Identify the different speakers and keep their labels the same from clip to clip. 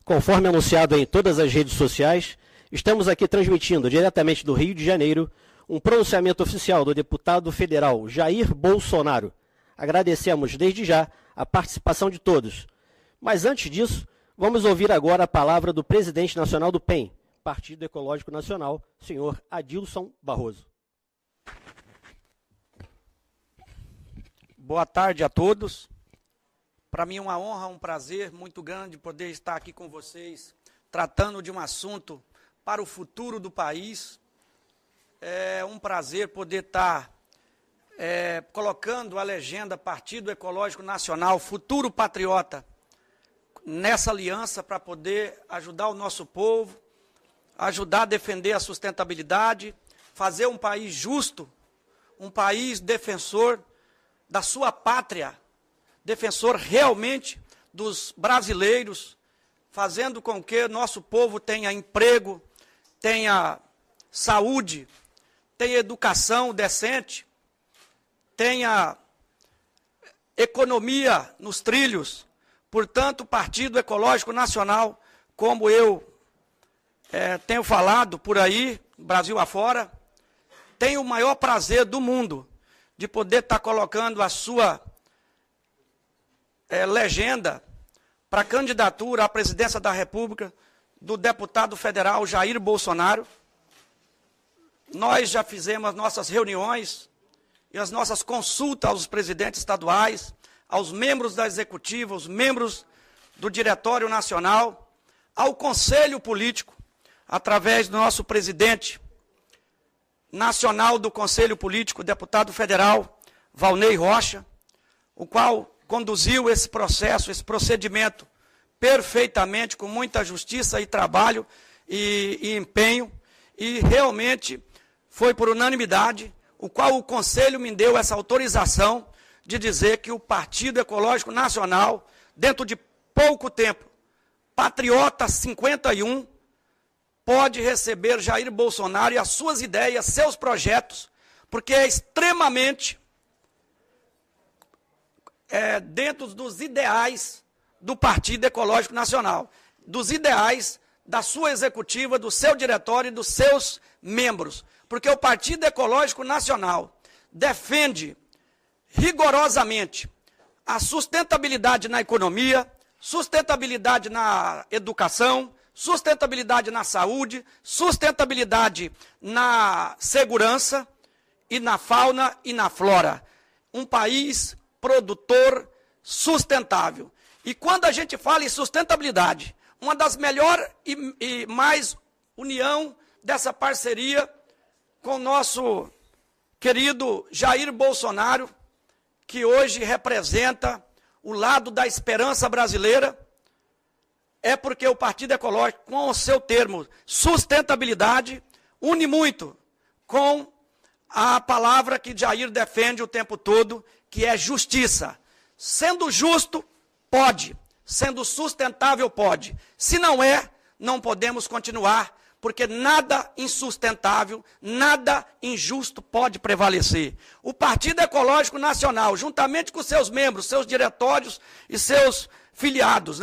Speaker 1: Conforme anunciado em todas as redes sociais, estamos aqui transmitindo diretamente do Rio de Janeiro um pronunciamento oficial do deputado federal Jair Bolsonaro. Agradecemos desde já a participação de todos. Mas antes disso, vamos ouvir agora a palavra do presidente nacional do PEN, Partido Ecológico Nacional, senhor Adilson Barroso.
Speaker 2: Boa tarde a todos. Para mim é uma honra, um prazer muito grande poder estar aqui com vocês, tratando de um assunto para o futuro do país. É um prazer poder estar colocando a legenda Partido Ecológico Nacional, Futuro Patriota, nessa aliança para poder ajudar o nosso povo, ajudar a defender a sustentabilidade, fazer um país justo, um país defensor da sua pátria, defensor realmente dos brasileiros, fazendo com que nosso povo tenha emprego, tenha saúde, tenha educação decente, tenha economia nos trilhos. Portanto, o Partido Ecológico Nacional, como eu tenho falado por aí, Brasil afora, tem o maior prazer do mundo de poder estar colocando a sua legenda para a candidatura à presidência da República do deputado federal Jair Bolsonaro. Nós já fizemos as nossas reuniões e as nossas consultas aos presidentes estaduais, aos membros da executiva, aos membros do Diretório Nacional, ao Conselho Político, através do nosso presidente nacional do Conselho Político, deputado federal Valnei Rocha, o qual conduziu esse processo, esse procedimento perfeitamente, com muita justiça e trabalho e empenho, e realmente foi por unanimidade, o qual o Conselho me deu essa autorização de dizer que o Partido Ecológico Nacional, dentro de pouco tempo, Patriota 51, pode receber Jair Bolsonaro e as suas ideias, seus projetos, porque é extremamente dentro dos ideais do Partido Ecológico Nacional, dos ideais da sua executiva, do seu diretório e dos seus membros. Porque o Partido Ecológico Nacional defende rigorosamente a sustentabilidade na economia, sustentabilidade na educação, sustentabilidade na saúde, sustentabilidade na segurança e na fauna e na flora. Um país produtor sustentável. E quando a gente fala em sustentabilidade, uma das melhores e mais união dessa parceria com o nosso querido Jair Bolsonaro, que hoje representa o lado da esperança brasileira, é porque o Partido Ecológico, com o seu termo sustentabilidade, une muito com a palavra que Jair defende o tempo todo, que é justiça. Sendo justo, pode. Sendo sustentável, pode. Se não é, não podemos continuar, porque nada insustentável, nada injusto pode prevalecer. O Partido Ecológico Nacional, juntamente com seus membros, seus diretórios e seus filiados,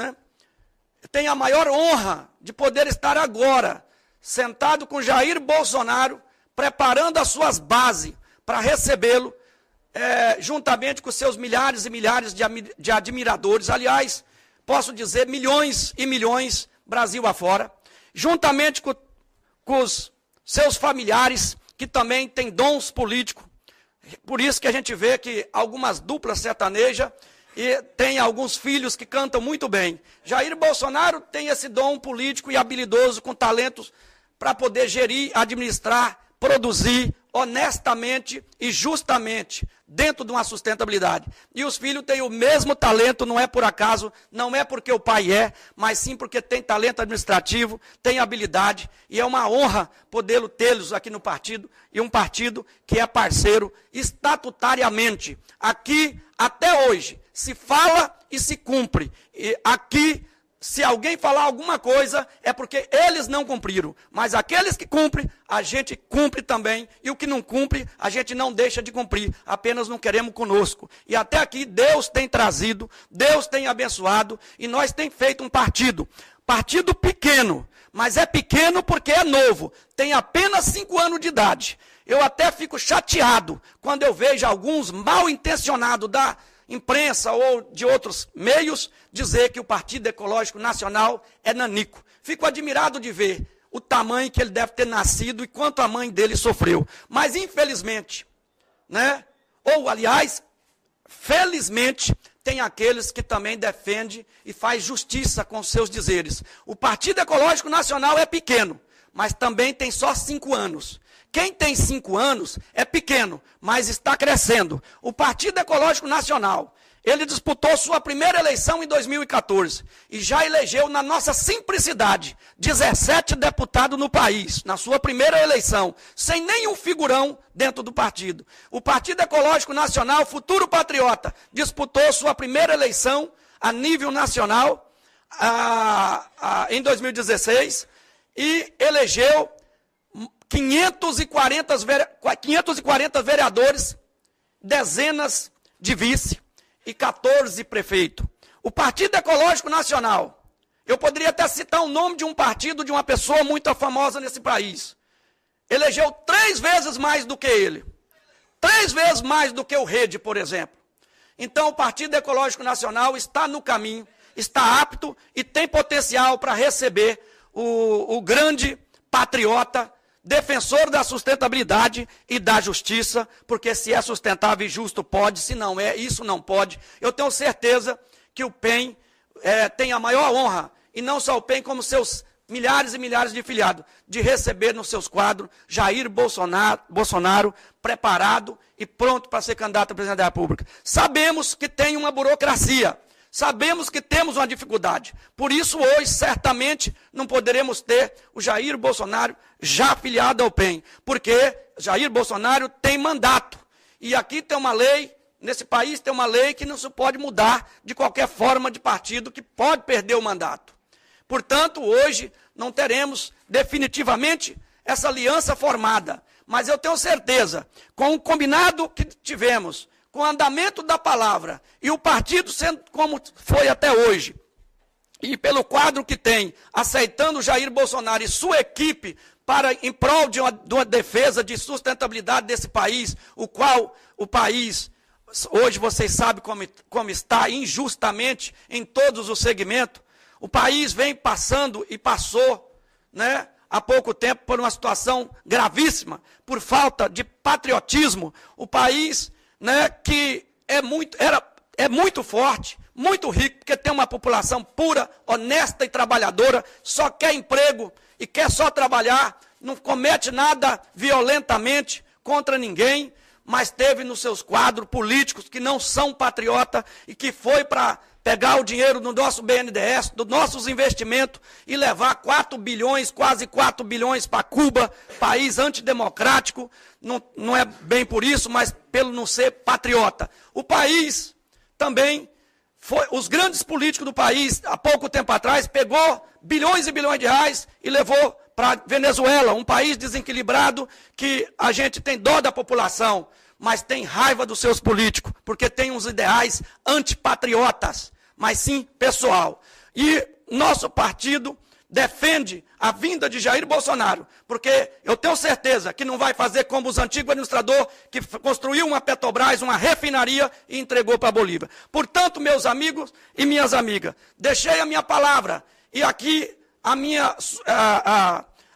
Speaker 2: tem a maior honra de poder estar agora, sentado com Jair Bolsonaro, preparando as suas bases para recebê-lo, juntamente com seus milhares e milhares de admiradores, aliás, posso dizer milhões e milhões, Brasil afora, juntamente com os seus familiares, que também têm dons políticos. Por isso que a gente vê que algumas duplas sertanejas e tem alguns filhos que cantam muito bem. Jair Bolsonaro tem esse dom político e habilidoso, com talentos para poder gerir, administrar, produzir honestamente e justamente, dentro de uma sustentabilidade. E os filhos têm o mesmo talento, não é por acaso, não é porque o pai mas sim porque tem talento administrativo, tem habilidade, e é uma honra poder tê-los aqui no partido, e um partido que é parceiro estatutariamente. Aqui, até hoje, se fala e se cumpre. E aqui, se alguém falar alguma coisa, é porque eles não cumpriram. Mas aqueles que cumprem, a gente cumpre também. E o que não cumpre, a gente não deixa de cumprir. Apenas não queremos conosco. E até aqui, Deus tem trazido, Deus tem abençoado, e nós tem feito um partido Partido pequeno, mas é pequeno porque é novo, tem apenas 5 anos de idade. Eu até fico chateado quando eu vejo alguns mal intencionados da imprensa ou de outros meios dizer que o Partido Ecológico Nacional é nanico. Fico admirado de ver o tamanho que ele deve ter nascido e quanto a mãe dele sofreu. Mas, infelizmente, né? Ou, aliás, felizmente, tem aqueles que também defendem e faz justiça com seus dizeres. O Partido Ecológico Nacional é pequeno, mas também tem só 5 anos. Quem tem 5 anos é pequeno, mas está crescendo. O Partido Ecológico Nacional, ele disputou sua primeira eleição em 2014 e já elegeu, na nossa simplicidade, 17 deputados no país, na sua primeira eleição, sem nenhum figurão dentro do partido. O Partido Ecológico Nacional, Futuro Patriota, disputou sua primeira eleição a nível nacional em 2016 e elegeu 540 vereadores, dezenas de vice e 14 prefeitos. O Partido Ecológico Nacional, eu poderia até citar o nome de um partido, de uma pessoa muito famosa nesse país, elegeu 3 vezes mais do que ele, 3 vezes mais do que o Rede, por exemplo. Então, o Partido Ecológico Nacional está no caminho, está apto e tem potencial para receber o grande patriota, defensor da sustentabilidade e da justiça, porque se é sustentável e justo pode, se não é, isso não pode. Eu tenho certeza que o PEN tem a maior honra, e não só o PEN, como seus milhares e milhares de filiados, de receber nos seus quadros Jair Bolsonaro preparado e pronto para ser candidato a presidente da República. Sabemos que tem uma burocracia, sabemos que temos uma dificuldade. Por isso, hoje, certamente, não poderemos ter o Jair Bolsonaro já afiliado ao PEN, porque Jair Bolsonaro tem mandato. E aqui tem uma lei, nesse país tem uma lei que não se pode mudar de qualquer forma de partido que pode perder o mandato. Portanto, hoje, não teremos definitivamente essa aliança formada. Mas eu tenho certeza, com o combinado que tivemos, com o andamento da palavra e o partido sendo como foi até hoje, e pelo quadro que tem, aceitando Jair Bolsonaro e sua equipe em prol de uma defesa de sustentabilidade desse país, o qual o país, hoje vocês sabem como está injustamente em todos os segmentos, o país vem passando e passou, né, há pouco tempo por uma situação gravíssima, por falta de patriotismo, o país, né, que é muito forte, muito rico, porque tem uma população pura, honesta e trabalhadora, só quer emprego e quer só trabalhar, não comete nada violentamente contra ninguém, mas teve nos seus quadros políticos que não são patriota e que foi para pegar o dinheiro do nosso BNDES, dos nossos investimentos e levar 4 bilhões, quase 4 bilhões para Cuba, país antidemocrático, não é bem por isso, mas pelo não ser patriota. O país também, os grandes políticos do país, há pouco tempo atrás, pegou bilhões e bilhões de reais e levou para Venezuela, um país desequilibrado que a gente tem dó da população, mas tem raiva dos seus políticos, porque tem uns ideais antipatriotas, mas sim pessoal. E nosso partido defende a vinda de Jair Bolsonaro, porque eu tenho certeza que não vai fazer como os antigos administradores que construiu uma Petrobras, uma refinaria e entregou para a Bolívia. Portanto, meus amigos e minhas amigas, deixei a minha palavra e aqui a minha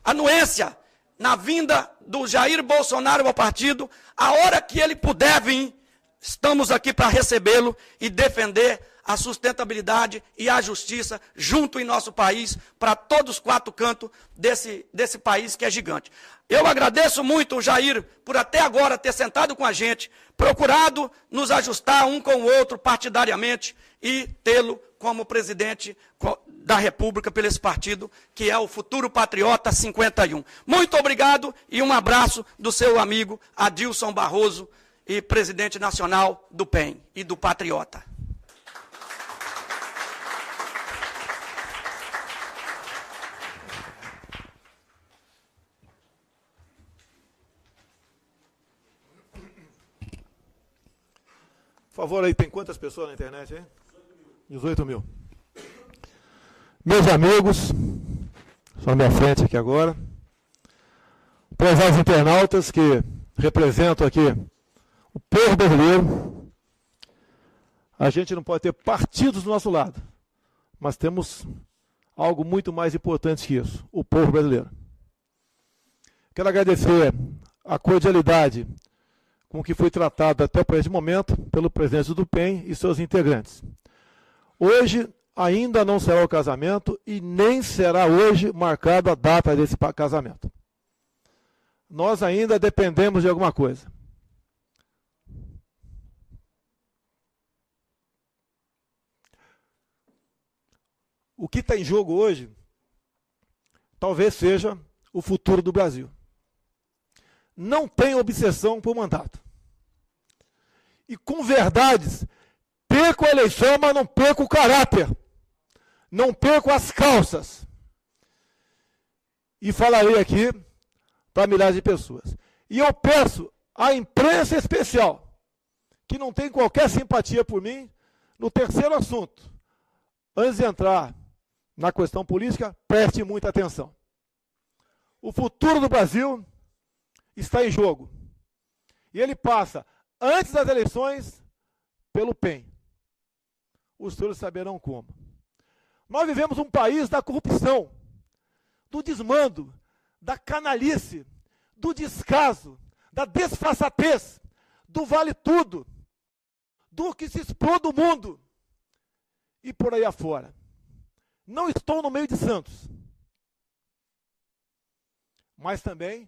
Speaker 2: anuência na vinda do Jair Bolsonaro ao partido, a hora que ele puder vir, estamos aqui para recebê-lo e defender a sustentabilidade e a justiça junto em nosso país, para todos os 4 cantos desse país que é gigante. Eu agradeço muito o Jair por até agora ter sentado com a gente, procurado nos ajustar um com o outro partidariamente e tê-lo como presidente da República pelo esse partido, que é o Futuro Patriota 51. Muito obrigado e um abraço do seu amigo Adilson Barroso, e presidente nacional do PEN e do Patriota.
Speaker 3: Por favor, aí tem quantas pessoas na internet aí? 18 mil. Meus amigos, estão à minha frente aqui agora, prezados internautas que representam aqui o povo brasileiro, a gente não pode ter partidos do nosso lado, mas temos algo muito mais importante que isso, o povo brasileiro. Quero agradecer a cordialidade com que foi tratado até por esse momento pelo presidente do PEN e seus integrantes. Hoje ainda não será o casamento e nem será hoje marcada a data desse casamento. Nós ainda dependemos de alguma coisa. O que está em jogo hoje talvez seja o futuro do Brasil. Não tem obsessão por mandato. E com verdades, perco a eleição, mas não perco o caráter. Não perco as calças. E falarei aqui para milhares de pessoas. E eu peço à imprensa especial, que não tem qualquer simpatia por mim, no terceiro assunto, antes de entrar na questão política, preste muita atenção. O futuro do Brasil está em jogo. E ele passa, antes das eleições, pelo PEN. Os senhores saberão como. Nós vivemos um país da corrupção, do desmando, da canalice, do descaso, da desfaçatez, do vale tudo, do que se explode o mundo e por aí afora. Não estou no meio de santos, mas também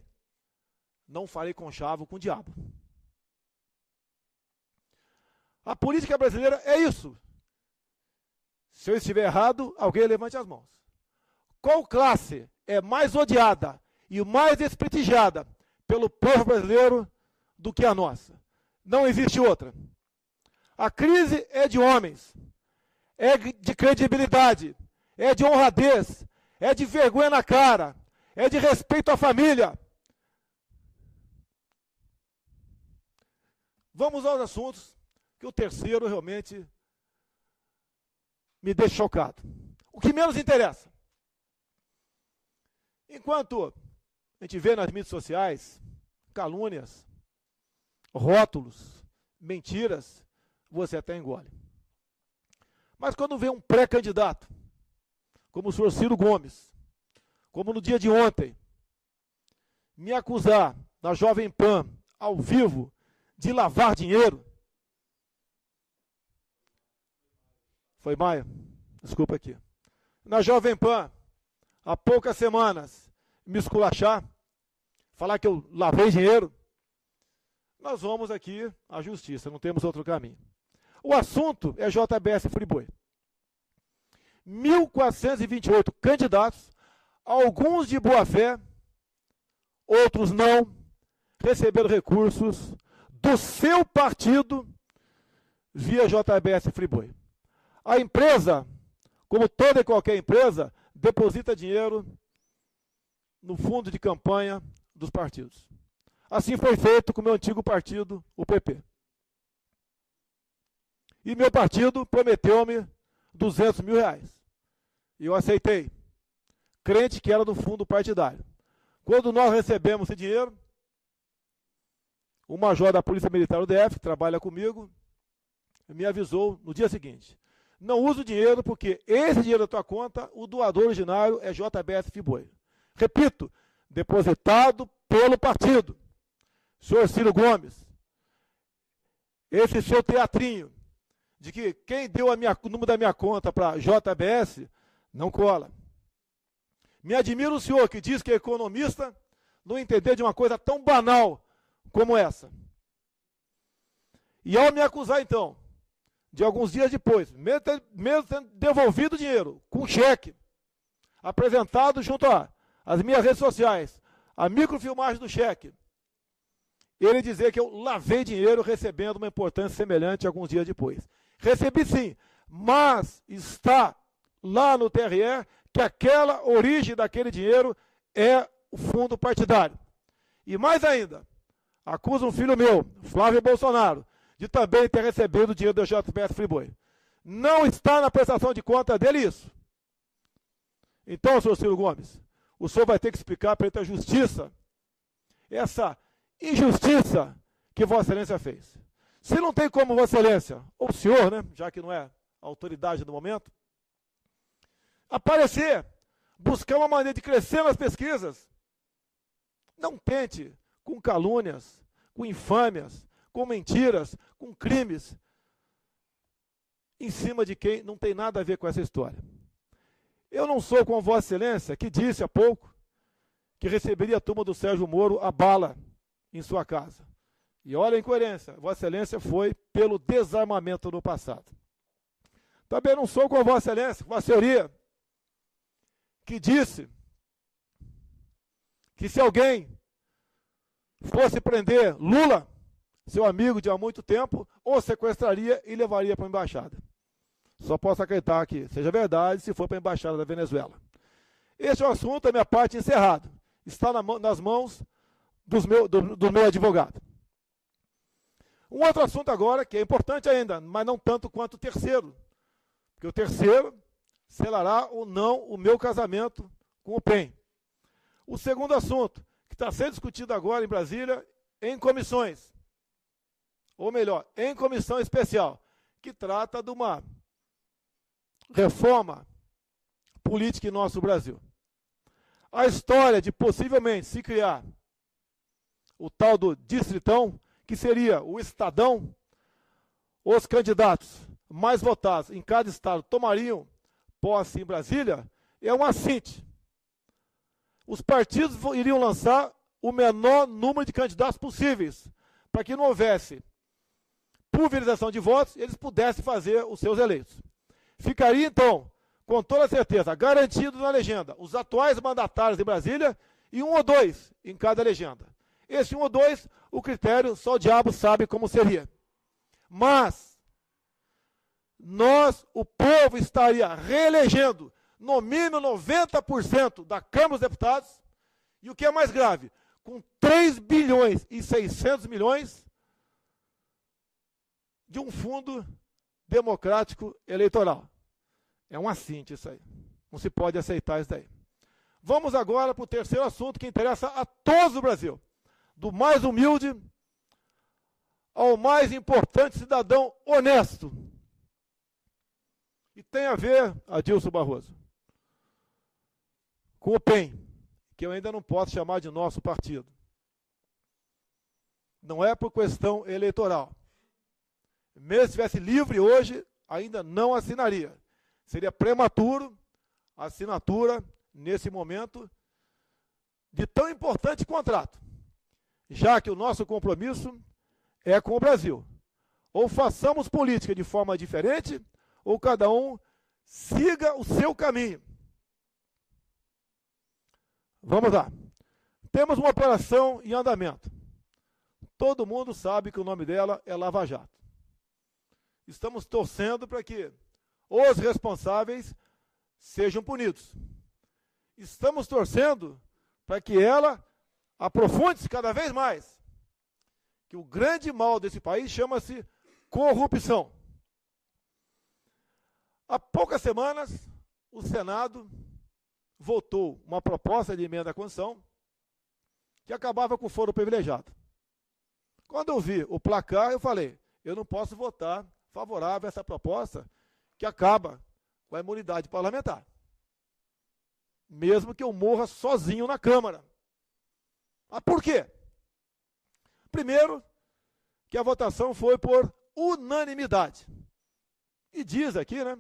Speaker 3: não farei conchavo com o diabo. A política brasileira é isso. Se eu estiver errado, alguém levante as mãos. Qual classe é mais odiada e mais desprestigiada pelo povo brasileiro do que a nossa? Não existe outra. A crise é de homens, é de credibilidade, é de honradez, é de vergonha na cara, é de respeito à família. Vamos aos assuntos, que o terceiro realmente me deixa chocado. O que menos interessa. Enquanto a gente vê nas mídias sociais calúnias, rótulos, mentiras, você até engole. Mas quando vê um pré-candidato, como o senhor Ciro Gomes, como no dia de ontem, me acusar na Jovem Pan, ao vivo, de lavar dinheiro. Foi Maia? Desculpa aqui. Na Jovem Pan, há poucas semanas, me esculachar, falar que eu lavei dinheiro. Nós vamos aqui à justiça, não temos outro caminho. O assunto é JBS Friboi. 1.428 candidatos, alguns de boa fé, outros não, receberam recursos do seu partido via JBS Friboi. A empresa, como toda e qualquer empresa, deposita dinheiro no fundo de campanha dos partidos. Assim foi feito com o meu antigo partido, o PP. E meu partido prometeu-me 200 mil reais. E eu aceitei, crente que era do fundo partidário. Quando nós recebemos esse dinheiro, o major da Polícia Militar do DF, que trabalha comigo, me avisou no dia seguinte: não use o dinheiro porque esse dinheiro da tua conta, o doador originário é JBS Friboi. Repito, depositado pelo partido. Senhor Ciro Gomes, esse seu teatrinho de que quem deu o número da minha conta para JBS, não cola. Me admira o senhor que diz que é economista, não entender de uma coisa tão banal como essa. E ao me acusar, então, de alguns dias depois, mesmo tendo devolvido o dinheiro, com cheque, apresentado junto às minhas redes sociais, a microfilmagem do cheque, ele dizer que eu lavei dinheiro recebendo uma importância semelhante alguns dias depois. Recebi sim, mas está lá no TRE que aquela origem daquele dinheiro é o fundo partidário. E mais ainda, acusa um filho meu, Flávio Bolsonaro, de também ter recebido o dinheiro do JBS Friboi. Não está na prestação de conta dele isso. Então, senhor Ciro Gomes, o senhor vai ter que explicar perante a justiça essa injustiça que Vossa Excelência fez. Se não tem como Vossa Excelência, ou o senhor, né, já que não é a autoridade do momento, aparecer, buscar uma maneira de crescer nas pesquisas, não tente com calúnias, com infâmias, com mentiras, com crimes, em cima de quem não tem nada a ver com essa história. Eu não sou como Vossa Excelência, que disse há pouco que receberia a turma do Sérgio Moro a bala em sua casa. E olha a incoerência, Vossa Excelência foi pelo desarmamento no passado. Também não sou como Vossa Excelência, com a senhoria, que disse que se alguém fosse prender Lula, seu amigo de há muito tempo, o sequestraria e levaria para a embaixada. Só posso acreditar que seja verdade se for para a embaixada da Venezuela. Este é o assunto, a minha parte encerrado. Está nas mãos do meu advogado. Um outro assunto agora, que é importante ainda, mas não tanto quanto o terceiro. Porque o terceiro selará ou não o meu casamento com o PEN. O segundo assunto, que está sendo discutido agora em Brasília, em comissões. Ou melhor, em comissão especial, que trata de uma reforma política em nosso Brasil. A história de possivelmente se criar o tal do distritão, que seria o estadão, os candidatos mais votados em cada estado tomariam posse em Brasília, é um assinte. Os partidos iriam lançar o menor número de candidatos possíveis, para que não houvesse pulverização de votos e eles pudessem fazer os seus eleitos. Ficaria, então, com toda certeza, garantido na legenda os atuais mandatários de Brasília e 1 ou 2 em cada legenda. Esse 1 ou 2, o critério, só o diabo sabe como seria. Mas, nós, o povo, estaria reelegendo no mínimo 90% da Câmara dos Deputados e o que é mais grave, com 3 bilhões e 600 milhões de um fundo democrático eleitoral. É um assinte isso aí. Não se pode aceitar isso daí. Vamos agora para o terceiro assunto que interessa a todos do Brasil. Do mais humilde ao mais importante cidadão honesto. E tem a ver, Adilson Barroso, com o PEN, que eu ainda não posso chamar de nosso partido. Não é por questão eleitoral. Mesmo se estivesse livre hoje, ainda não assinaria. Seria prematuro a assinatura, nesse momento, de tão importante contrato, já que o nosso compromisso é com o Brasil. Ou façamos política de forma diferente, ou cada um siga o seu caminho. Vamos lá. Temos uma operação em andamento. Todo mundo sabe que o nome dela é Lava Jato. Estamos torcendo para que os responsáveis sejam punidos. Estamos torcendo para que ela aprofunde-se cada vez mais. Que o grande mal desse país chama-se corrupção. Há poucas semanas, o Senado votou uma proposta de emenda à Constituição que acabava com o foro privilegiado. Quando eu vi o placar, eu falei, eu não posso votar favorável a essa proposta que acaba com a imunidade parlamentar. Mesmo que eu morra sozinho na Câmara. Mas por quê? Primeiro, que a votação foi por unanimidade. E diz aqui, né,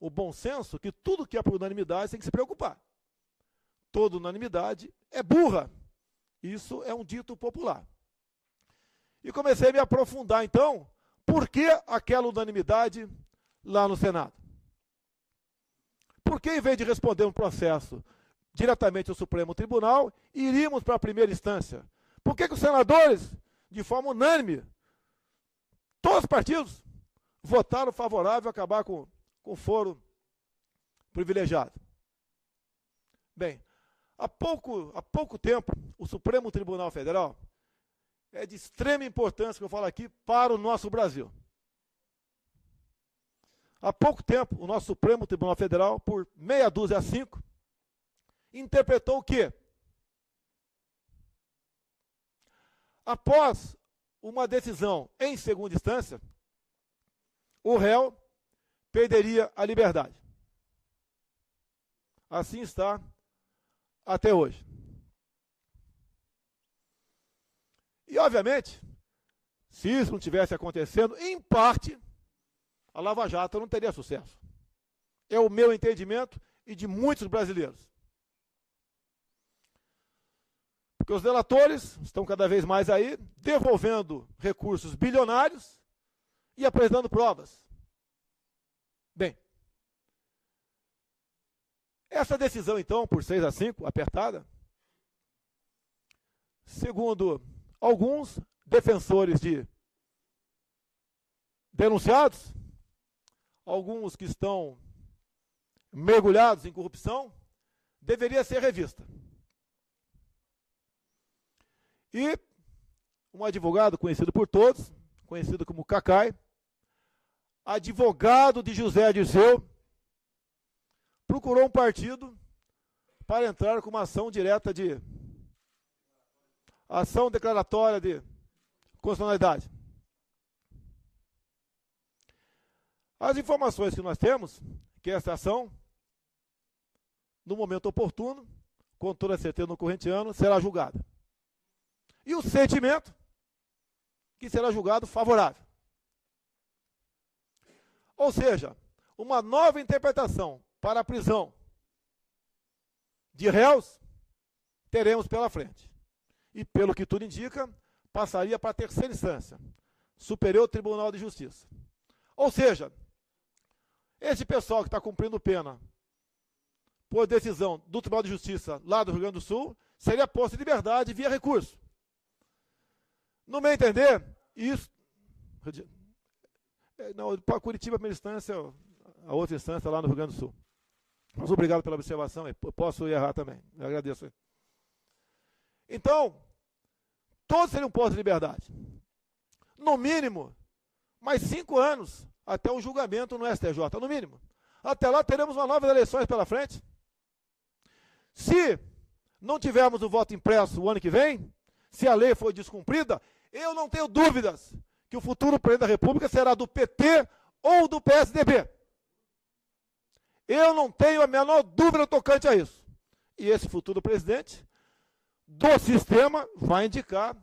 Speaker 3: o bom senso, que tudo que é por unanimidade tem que se preocupar. Toda unanimidade é burra. Isso é um dito popular. E comecei a me aprofundar, então, por que aquela unanimidade lá no Senado? Por que, em vez de responder um processo diretamente ao Supremo Tribunal, iríamos para a primeira instância? Por que os senadores, de forma unânime, todos os partidos, votaram favorável a acabar com o foro privilegiado? Bem, há pouco tempo, o Supremo Tribunal Federal é de extrema importância, que eu falo aqui, para o nosso Brasil. Há pouco tempo, o nosso Supremo Tribunal Federal, por 6-5, interpretou o quê? Após uma decisão em segunda instância, o réu perderia a liberdade. Assim está até hoje. E, obviamente, se isso não tivesse acontecendo, em parte, a Lava Jato não teria sucesso. É o meu entendimento e de muitos brasileiros. Porque os delatores estão cada vez mais aí, devolvendo recursos bilionários e apresentando provas. Bem, essa decisão, então, por 6-5, apertada, segundo alguns defensores de denunciados, alguns que estão mergulhados em corrupção, deveria ser revista. E um advogado conhecido por todos, conhecido como Cacai, advogado de José Dirceu, procurou um partido para entrar com uma ação direta de ação declaratória de constitucionalidade. As informações que nós temos, que essa ação, no momento oportuno, com toda certeza no corrente ano, será julgada. E o sentimento, que será julgado favorável. Ou seja, uma nova interpretação para a prisão de réus teremos pela frente. E, pelo que tudo indica, passaria para a terceira instância, Superior Tribunal de Justiça. Ou seja, esse pessoal que está cumprindo pena por decisão do Tribunal de Justiça lá do Rio Grande do Sul, seria posto em liberdade via recurso. No meu entender, isso... Não, para Curitiba, a primeira instância, a outra instância lá no Rio Grande do Sul. Mas obrigado pela observação, eu posso errar também, eu agradeço. Então, todos seriam postos em liberdade. No mínimo, mais 5 anos até um julgamento no STJ, no mínimo. Até lá teremos uma nova eleições pela frente. Se não tivermos o voto impresso o ano que vem, se a lei for descumprida, eu não tenho dúvidas que o futuro presidente da República será do PT ou do PSDB. Eu não tenho a menor dúvida tocante a isso. E esse futuro presidente do sistema vai indicar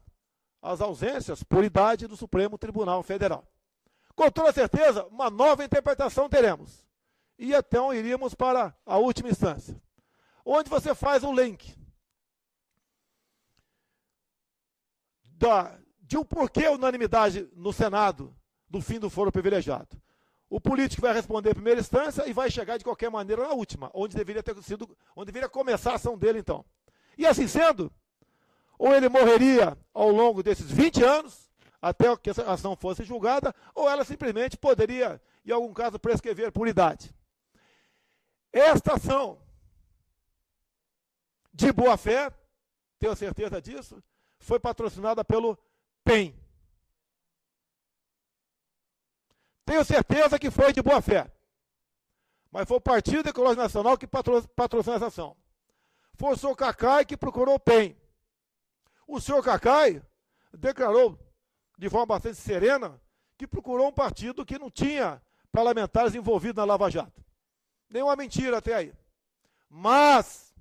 Speaker 3: as ausências por idade do Supremo Tribunal Federal. Com toda certeza, uma nova interpretação teremos. E então iríamos para a última instância, onde você faz um link de um porquê unanimidade no Senado do fim do foro privilegiado. O político vai responder em primeira instância e vai chegar de qualquer maneira na última, onde deveria começar a ação dele então. E assim sendo, ou ele morreria ao longo desses 20 anos, até que essa ação fosse julgada, ou ela simplesmente poderia, em algum caso, prescrever por idade. Esta ação de boa-fé, tenho certeza disso, foi patrocinada pelo PEN. Tenho certeza que foi de boa-fé. Mas foi o Partido Ecológico Nacional que patrocinou essa ação. Foi o senhor Cacai que procurou o PEN. O senhor Cacai declarou, de forma bastante serena, que procurou um partido que não tinha parlamentares envolvidos na Lava Jato. Nenhuma mentira até aí. Mas,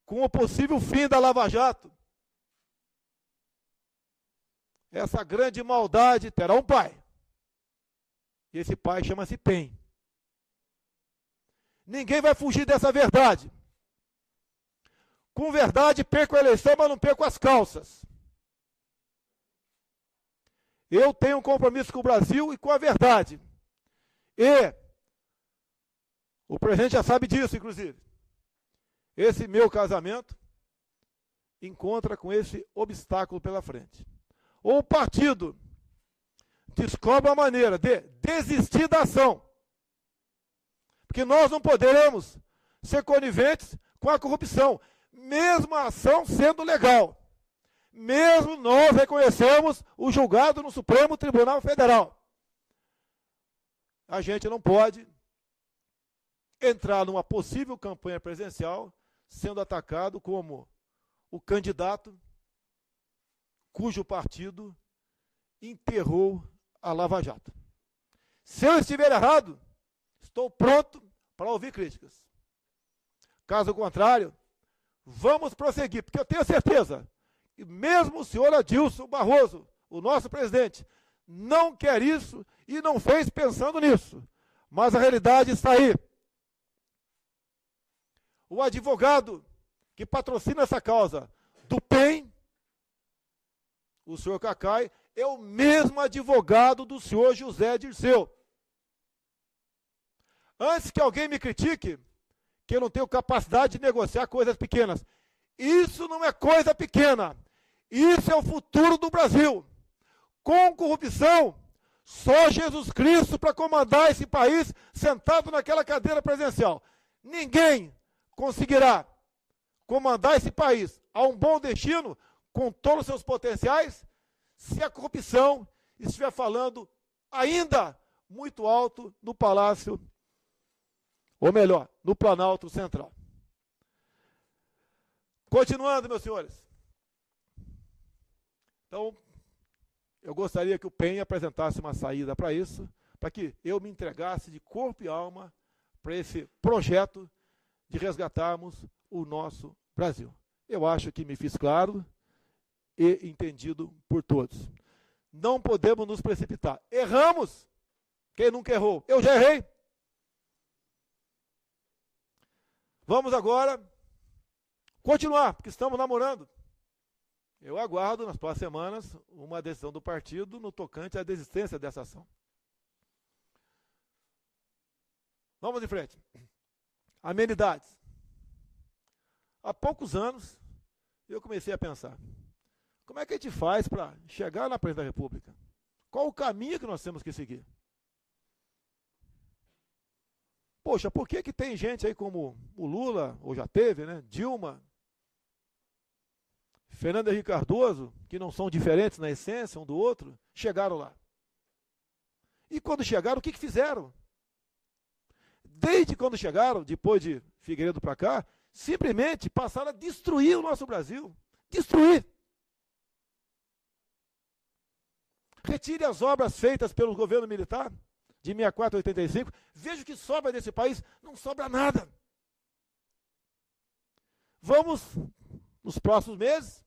Speaker 3: com o possível fim da Lava Jato, essa grande maldade terá um pai. E esse pai chama-se PEN. Ninguém vai fugir dessa verdade. Com verdade, perco a eleição, mas não perco as calças. Eu tenho um compromisso com o Brasil e com a verdade. E o presidente já sabe disso, inclusive. Esse meu casamento encontra com esse obstáculo pela frente. Ou o partido descobre uma maneira de desistir da ação. Porque nós não poderemos ser coniventes com a corrupção, mesmo a ação sendo legal. Mesmo nós reconhecemos o julgado no Supremo Tribunal Federal. A gente não pode entrar numa possível campanha presidencial sendo atacado como o candidato cujo partido enterrou a Lava Jato. Se eu estiver errado, estou pronto para ouvir críticas. Caso contrário, vamos prosseguir, porque eu tenho certeza que mesmo o senhor Adilson Barroso, o nosso presidente, não quer isso e não fez pensando nisso. Mas a realidade está aí. O advogado que patrocina essa causa do PEN, o senhor Cacai, é o mesmo advogado do senhor José Dirceu. Antes que alguém me critique, que eu não tenho capacidade de negociar coisas pequenas. Isso não é coisa pequena. Isso é o futuro do Brasil. Com corrupção, só Jesus Cristo para comandar esse país sentado naquela cadeira presidencial. Ninguém conseguirá comandar esse país a um bom destino com todos os seus potenciais se a corrupção estiver falando ainda muito alto no Palácio, ou melhor, no Planalto Central. Continuando, meus senhores. Então, eu gostaria que o PEN apresentasse uma saída para isso, para que eu me entregasse de corpo e alma para esse projeto de resgatarmos o nosso Brasil. Eu acho que me fiz claro e entendido por todos. Não podemos nos precipitar. Erramos. Quem nunca errou? Eu já errei. Vamos agora continuar, porque estamos namorando. Eu aguardo nas próximas semanas uma decisão do partido no tocante à desistência dessa ação. Vamos em frente. Amenidades. Há poucos anos, eu comecei a pensar, como é que a gente faz para chegar na presidência da República? Qual o caminho que nós temos que seguir? Poxa, por que tem gente aí como o Lula, ou já teve, né? Dilma, Fernando Henrique Cardoso, que não são diferentes na essência um do outro, chegaram lá. E quando chegaram, o que fizeram? Desde quando chegaram, depois de Figueiredo para cá, simplesmente passaram a destruir o nosso Brasil. Destruir. Retire as obras feitas pelo governo militar, de 64 a 85, veja o que sobra desse país, não sobra nada. Vamos, nos próximos meses,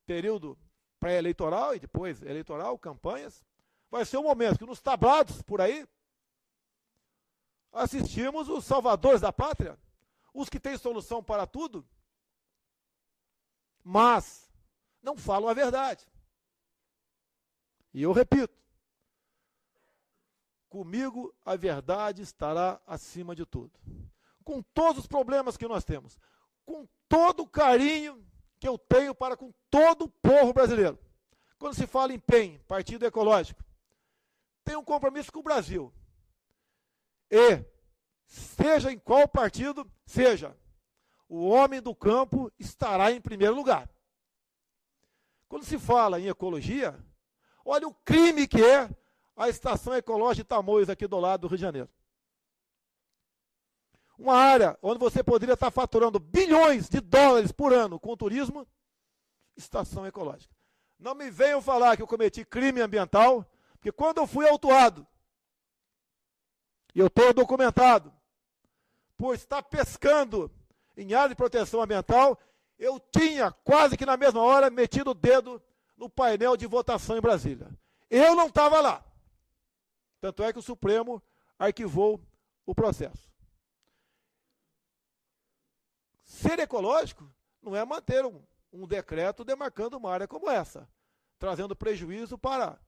Speaker 3: período pré-eleitoral e depois eleitoral, campanhas, vai ser um momento que nos tablados por aí, assistimos os salvadores da pátria, os que têm solução para tudo, mas não falam a verdade. E eu repito, comigo a verdade estará acima de tudo. Com todos os problemas que nós temos, com todo o carinho que eu tenho para com todo o povo brasileiro. Quando se fala em PEN, Partido Ecológico, tem um compromisso com o Brasil. E, seja em qual partido seja, o homem do campo estará em primeiro lugar. Quando se fala em ecologia, olha o crime que é a Estação Ecológica de Tamoios, aqui do lado do Rio de Janeiro. Uma área onde você poderia estar faturando bilhões de dólares por ano com o turismo, estação ecológica. Não me venham falar que eu cometi crime ambiental, porque quando eu fui autuado, e eu estou documentado, por estar pescando em área de proteção ambiental, eu tinha quase que na mesma hora metido o dedo no painel de votação em Brasília. Eu não estava lá. Tanto é que o Supremo arquivou o processo. Ser ecológico não é manter um decreto demarcando uma área como essa, trazendo prejuízo para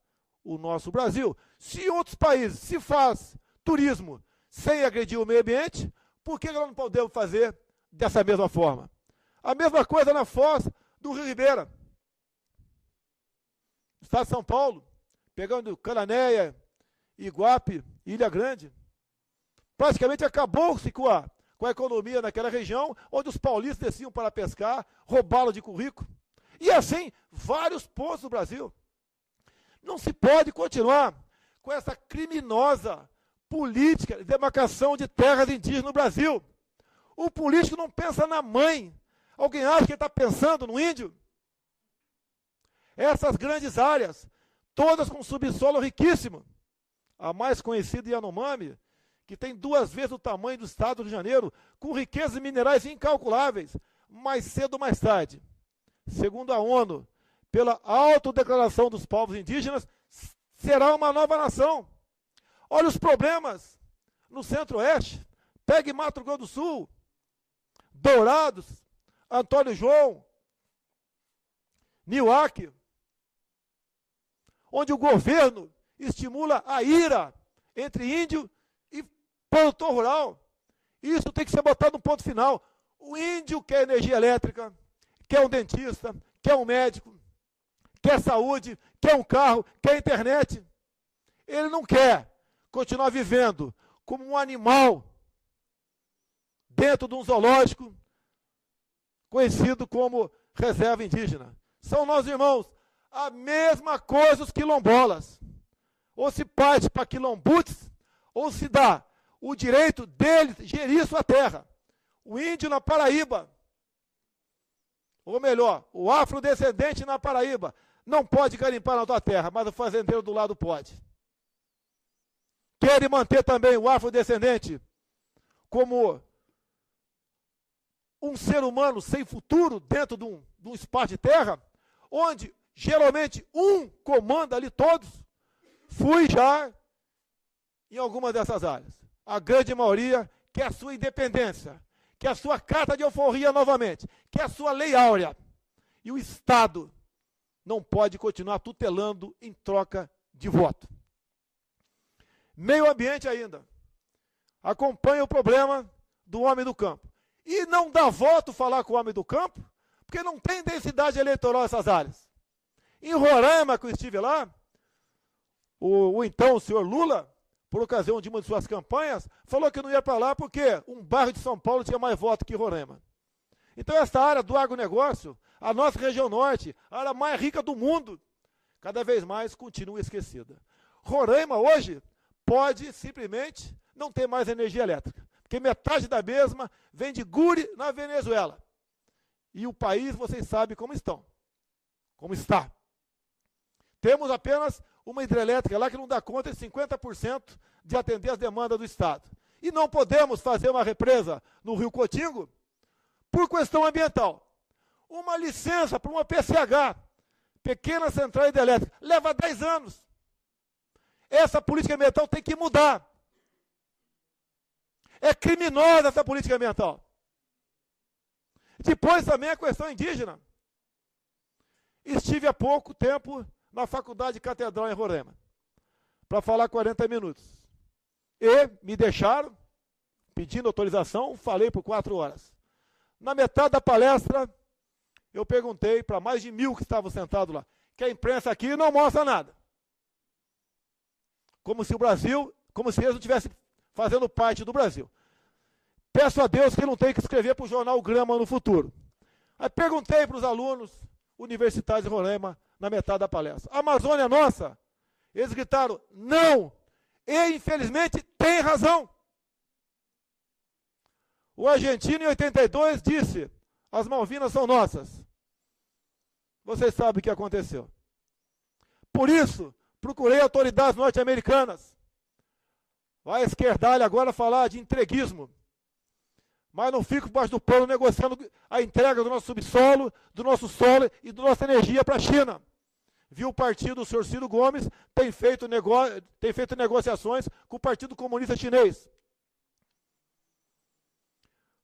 Speaker 3: o nosso Brasil. Se em outros países se faz turismo sem agredir o meio ambiente, por que nós não podemos fazer dessa mesma forma? A mesma coisa na foz do Rio Ribeira. Estado de São Paulo, pegando Cananéia, Iguape, Ilha Grande, praticamente acabou-se com a economia naquela região, onde os paulistas desciam para pescar, roubá-lo de currículo. E assim, vários pontos do Brasil. Não se pode continuar com essa criminosa política de demarcação de terras indígenas no Brasil. O político não pensa na mãe. Alguém acha que ele está pensando no índio? Essas grandes áreas, todas com subsolo riquíssimo. A mais conhecida Yanomami, que tem 2 vezes o tamanho do estado do Rio de Janeiro, com riquezas minerais incalculáveis, mais cedo ou mais tarde. Segundo a ONU, pela autodeclaração dos povos indígenas, será uma nova nação. Olha os problemas no Centro-Oeste. Pegue Mato Grosso do Sul, Dourados, Antônio João, Niuaque, onde o governo estimula a ira entre índio e produtor rural. Isso tem que ser botado no ponto final. O índio quer energia elétrica, quer um dentista, quer um médico, quer saúde, quer um carro, quer internet. Ele não quer continuar vivendo como um animal dentro de um zoológico conhecido como reserva indígena. São nossos irmãos. A mesma coisa os quilombolas. Ou se parte para quilombutes, ou se dá o direito deles gerir sua terra. O índio na Paraíba, ou melhor, o afrodescendente na Paraíba, não pode garimpar na tua terra, mas o fazendeiro do lado pode. Querem manter também o afrodescendente como um ser humano sem futuro dentro de um espaço de terra, onde geralmente um comanda ali todos. Fui já em algumas dessas áreas. A grande maioria quer a sua independência, quer a sua carta de alforria novamente, quer a sua lei áurea. E o Estado não pode continuar tutelando em troca de voto. Meio ambiente ainda. Acompanha o problema do homem do campo. E não dá voto falar com o homem do campo, porque não tem densidade eleitoral nessas áreas. Em Roraima, que eu estive lá, então o senhor Lula, por ocasião de uma de suas campanhas, falou que não ia para lá porque um bairro de São Paulo tinha mais voto que Roraima. Então essa área do agronegócio, a nossa região norte, a área mais rica do mundo, cada vez mais continua esquecida. Roraima hoje pode simplesmente não ter mais energia elétrica, porque metade da mesma vem de Guri, na Venezuela. E o país, vocês sabem como está. Temos apenas uma hidrelétrica lá que não dá conta de 50% de atender as demandas do Estado. E não podemos fazer uma represa no Rio Cotingo por questão ambiental. Uma licença para uma PCH, pequena central hidrelétrica, leva 10 anos. Essa política ambiental tem que mudar. É criminosa essa política ambiental. Depois também a questão indígena. Estive há pouco tempo na Faculdade Catedral em Roraima, para falar 40 minutos. E me deixaram, pedindo autorização, falei por 4 horas. Na metade da palestra, eu perguntei para mais de 1.000 que estavam sentados lá, que a imprensa aqui não mostra nada. Como se o Brasil, como se eles não estivessem fazendo parte do Brasil. Peço a Deus que não tenha que escrever para o jornal Grama no futuro. Aí perguntei para os alunos universitários de Roraima, na metade da palestra. A Amazônia é nossa? Eles gritaram, não! E, infelizmente, tem razão. O argentino, em 82, disse, as Malvinas são nossas. Vocês sabem o que aconteceu. Por isso, procurei autoridades norte-americanas. Vai a esquerdalha agora falar de entreguismo. Mas não fico debaixo do pano negociando a entrega do nosso subsolo, do nosso solo e da nossa energia para a China. Viu o partido, o senhor Ciro Gomes, tem feito negociações com o Partido Comunista Chinês.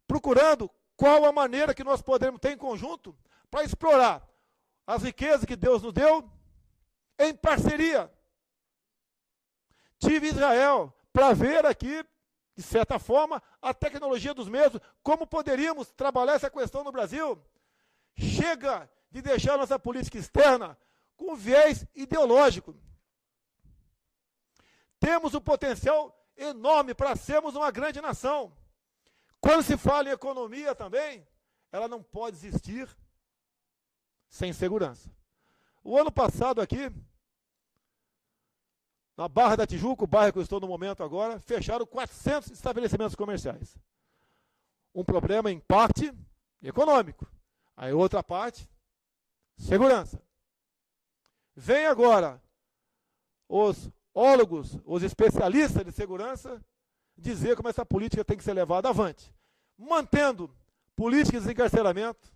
Speaker 3: Procurando qual a maneira que nós podemos ter em conjunto para explorar as riquezas que Deus nos deu em parceria. Tive Israel para ver aqui, de certa forma, a tecnologia dos mesmos, como poderíamos trabalhar essa questão no Brasil. Chega de deixar nossa política externa com viés ideológico. Temos um potencial enorme para sermos uma grande nação. Quando se fala em economia também, ela não pode existir sem segurança. O ano passado aqui, na Barra da Tijuca, o bairro que eu estou no momento agora, fecharam 400 estabelecimentos comerciais. Um problema em parte econômico. Aí outra parte, segurança. Vem agora os ólogos, os especialistas de segurança, dizer como essa política tem que ser levada avante. Mantendo políticas de encarceramento,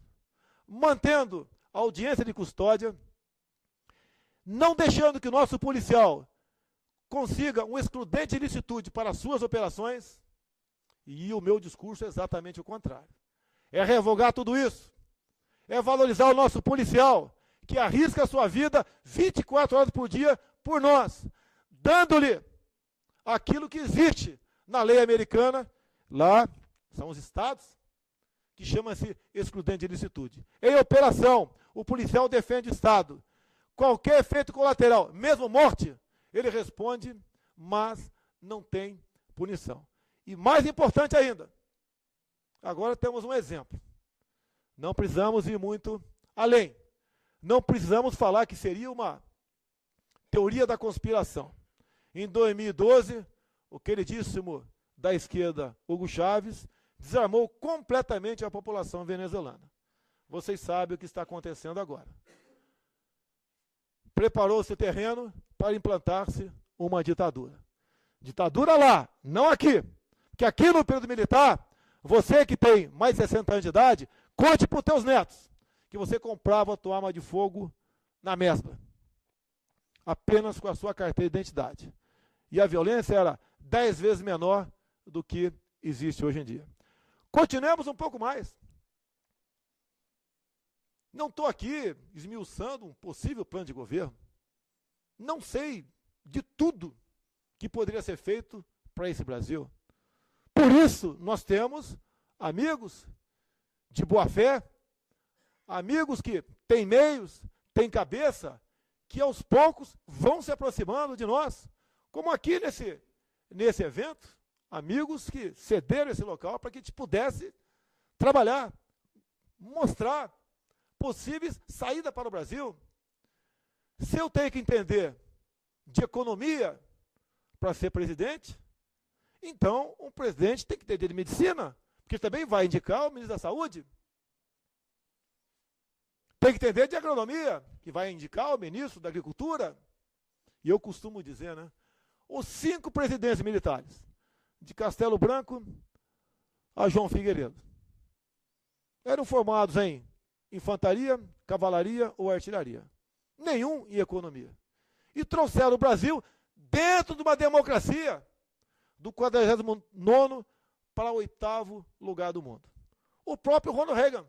Speaker 3: mantendo audiência de custódia, não deixando que o nosso policial consiga um excludente de licitude para as suas operações, e o meu discurso é exatamente o contrário. É revogar tudo isso, é valorizar o nosso policial, que arrisca a sua vida 24 horas por dia por nós, dando-lhe aquilo que existe na lei americana, lá são os estados, que chama-se excludente de licitude. Em operação, o policial defende o Estado. Qualquer efeito colateral, mesmo morte, ele responde, mas não tem punição. E mais importante ainda, agora temos um exemplo. Não precisamos ir muito além. Não precisamos falar que seria uma teoria da conspiração. Em 2012, o queridíssimo da esquerda, Hugo Chávez, desarmou completamente a população venezuelana. Vocês sabem o que está acontecendo agora. Preparou-se o terreno para implantar-se uma ditadura. Ditadura lá, não aqui. Porque aqui no período militar, você que tem mais de 60 anos de idade, conte para os teus netos que você comprava a tua arma de fogo na mesbla, apenas com a sua carteira de identidade. E a violência era 10 vezes menor do que existe hoje em dia. Continuemos um pouco mais. Não estou aqui esmiuçando um possível plano de governo. Não sei de tudo que poderia ser feito para esse Brasil. Por isso, nós temos amigos de boa fé, amigos que têm meios, têm cabeça, que aos poucos vão se aproximando de nós. Como aqui nesse evento, amigos que cederam esse local para que a gente pudesse trabalhar, mostrar possíveis saídas para o Brasil. Se eu tenho que entender de economia para ser presidente, então um presidente tem que entender de medicina, porque também vai indicar o ministro da Saúde. Tem que entender de agronomia, que vai indicar o ministro da Agricultura. E eu costumo dizer, né? Os 5 presidentes militares, de Castelo Branco a João Figueiredo, eram formados em infantaria, cavalaria ou artilharia. Nenhum em economia. E trouxeram o Brasil dentro de uma democracia, do 49º para o 8º lugar do mundo. O próprio Ronald Reagan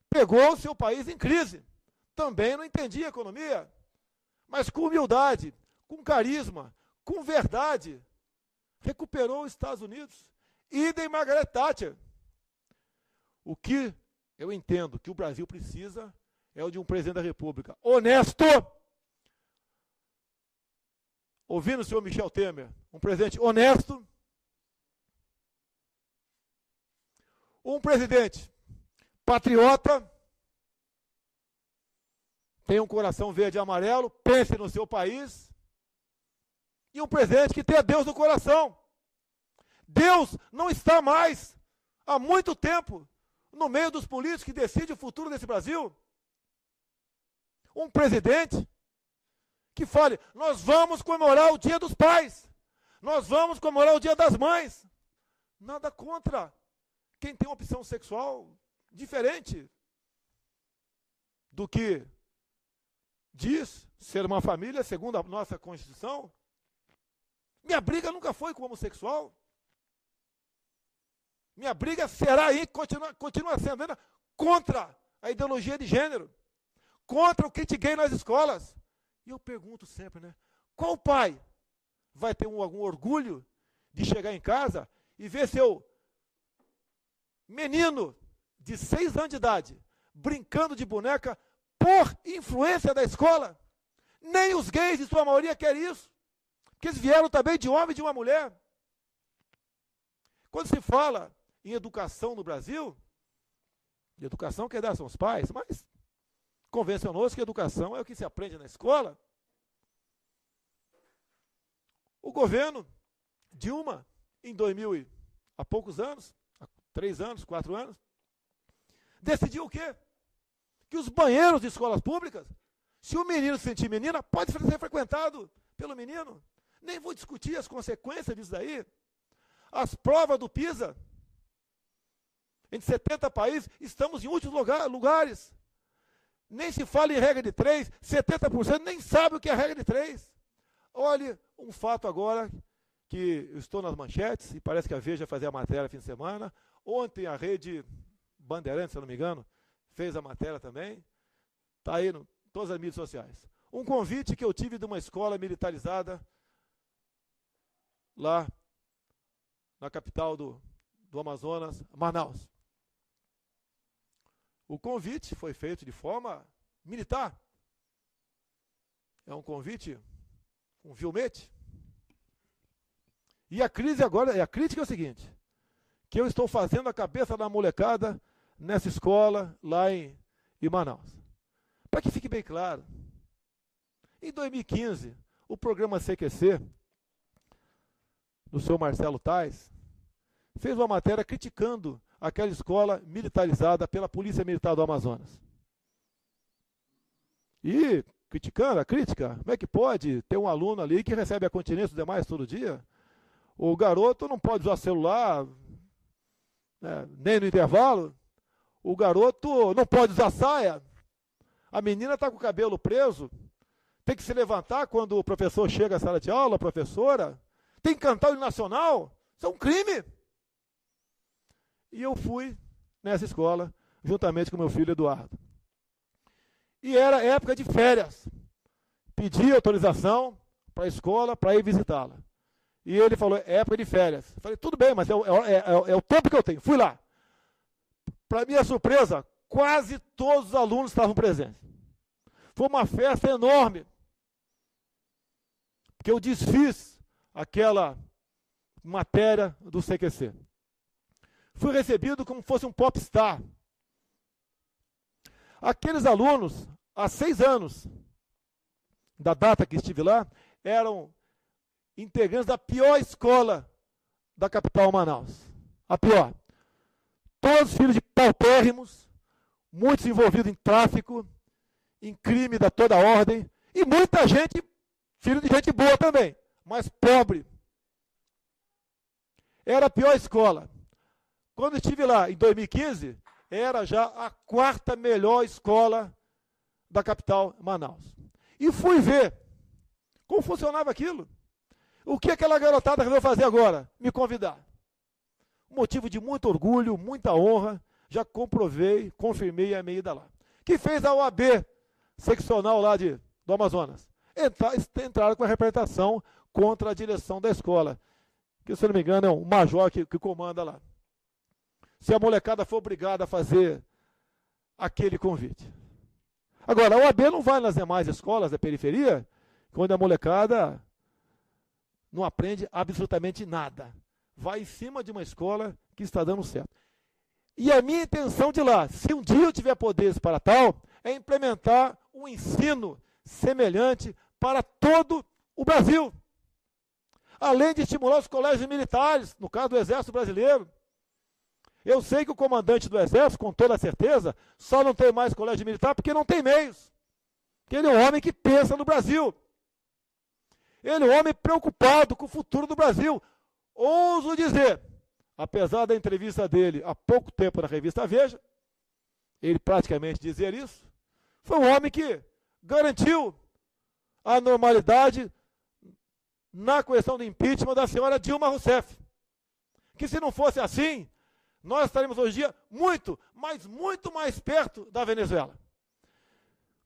Speaker 3: pegou o seu país em crise. Também não entendia economia, mas com humildade, com carisma, com verdade, recuperou os Estados Unidos. Idem Margaret Thatcher. O que eu entendo que o Brasil precisa é o de um presidente da República honesto. Ouvindo o senhor Michel Temer, um presidente honesto, um presidente patriota, tem um coração verde e amarelo, pense no seu país, e um presidente que tenha Deus no coração. Deus não está mais, há muito tempo, no meio dos políticos que decidem o futuro desse Brasil. Um presidente que fale, nós vamos comemorar o Dia dos Pais, nós vamos comemorar o Dia das Mães. Nada contra quem tem uma opção sexual diferente do que diz ser uma família segundo a nossa Constituição. Minha briga nunca foi com o homossexual. Minha briga será e continua sendo ainda contra a ideologia de gênero, contra o kit gay nas escolas. E eu pergunto sempre, né? Qual pai vai ter algum orgulho de chegar em casa e ver seu menino de 6 anos de idade brincando de boneca por influência da escola? Nem os gays, em sua maioria, querem isso. Porque eles vieram também de um homem e de uma mulher. Quando se fala em educação no Brasil, de educação quem dá são os pais, mas convencionou-se que educação é o que se aprende na escola. O governo Dilma, em 2000 e há poucos anos, há 3 anos, 4 anos, decidiu o quê? Que os banheiros de escolas públicas, se o menino se sentir menina, pode ser frequentado pelo menino. Nem vou discutir as consequências disso daí. As provas do PISA, em 70 países, estamos em últimos lugares. Nem se fala em regra de 3, 70% nem sabe o que é a regra de 3. Olhe, um fato agora, que eu estou nas manchetes, e parece que a Veja fazia a matéria fim de semana. Ontem a rede Bandeirantes, se eu não me engano, fez a matéria também. Está aí em todas as mídias sociais. Um convite que eu tive de uma escola militarizada lá na capital do Amazonas, Manaus. O convite foi feito de forma militar. É um convite, um vilmete. E a crise agora, a crítica é o seguinte, que eu estou fazendo a cabeça da molecada nessa escola lá em Manaus. Para que fique bem claro, em 2015, o programa CQC, do senhor Marcelo Tais, fez uma matéria criticando aquela escola militarizada pela Polícia Militar do Amazonas. E criticando a crítica, como é que pode ter um aluno ali que recebe a continência dos demais todo dia? O garoto não pode usar celular, né, nem no intervalo. O garoto não pode usar saia. A menina está com o cabelo preso. Tem que se levantar quando o professor chega à sala de aula, a professora. Tem que cantar o hino nacional. Isso é um crime. E eu fui nessa escola, juntamente com meu filho Eduardo. E era época de férias. Pedi autorização para a escola para ir visitá-la. E ele falou, é época de férias. Eu falei, tudo bem, mas é o tempo que eu tenho. Fui lá. Para minha surpresa, quase todos os alunos estavam presentes. Foi uma festa enorme. Porque eu desfiz aquela matéria do CQC. Fui recebido como se fosse um popstar. Aqueles alunos, há 6 anos da data que estive lá, eram integrantes da pior escola da capital Manaus. A pior. Todos filhos de paupérrimos, muitos envolvidos em tráfico, em crime da toda ordem, e muita gente, filho de gente boa também, mas pobre. Era a pior escola. Quando estive lá, em 2015, era já a 4ª melhor escola da capital Manaus. E fui ver como funcionava aquilo. O que aquela garotada resolveu fazer agora? Me convidar. Motivo de muito orgulho, muita honra, já comprovei, confirmei a minha ida lá. Que fez a OAB seccional lá do Amazonas. Entraram com a representação contra a direção da escola, que, se não me engano, é um major que comanda lá. Se a molecada for obrigada a fazer aquele convite. Agora, a OAB não vai nas demais escolas da periferia, quando a molecada não aprende absolutamente nada. Vai em cima de uma escola que está dando certo. E a minha intenção de lá, se um dia eu tiver poderes para tal, é implementar um ensino semelhante para todo o Brasil. Além de estimular os colégios militares, no caso do Exército Brasileiro. Eu sei que o comandante do Exército, com toda certeza, só não tem mais colégio militar porque não tem meios. Porque ele é um homem que pensa no Brasil. Ele é um homem preocupado com o futuro do Brasil. Ouso dizer, apesar da entrevista dele há pouco tempo na revista Veja, ele praticamente dizer isso, foi um homem que garantiu a normalidade na questão do impeachment da senhora Dilma Rousseff. Que se não fosse assim, nós estaremos hoje em dia muito, mas muito mais perto da Venezuela.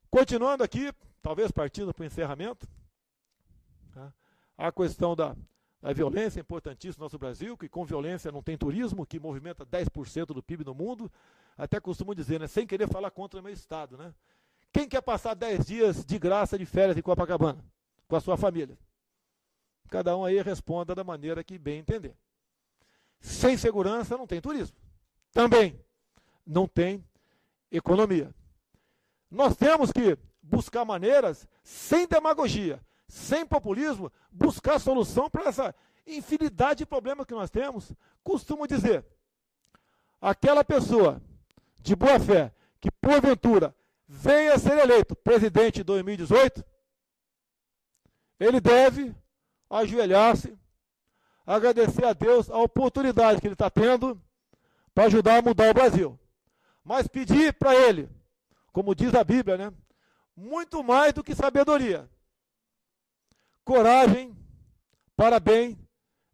Speaker 3: Continuando aqui, talvez partindo para o encerramento, a questão da violência é importantíssima no nosso Brasil, que com violência não tem turismo, que movimenta 10% do PIB no mundo. Até costumo dizer, né, sem querer falar contra o meu estado, né? Quem quer passar 10 dias de graça de férias em Copacabana, com a sua família? Cada um aí responda da maneira que bem entender. Sem segurança não tem turismo. Também não tem economia. Nós temos que buscar maneiras, sem demagogia, sem populismo, buscar solução para essa infinidade de problemas que nós temos. Costumo dizer, aquela pessoa de boa fé que, porventura, venha a ser eleito presidente em 2018, ele deve ajoelhar-se, agradecer a Deus a oportunidade que ele está tendo para ajudar a mudar o Brasil. Mas pedir para ele, como diz a Bíblia, né, muito mais do que sabedoria, coragem para bem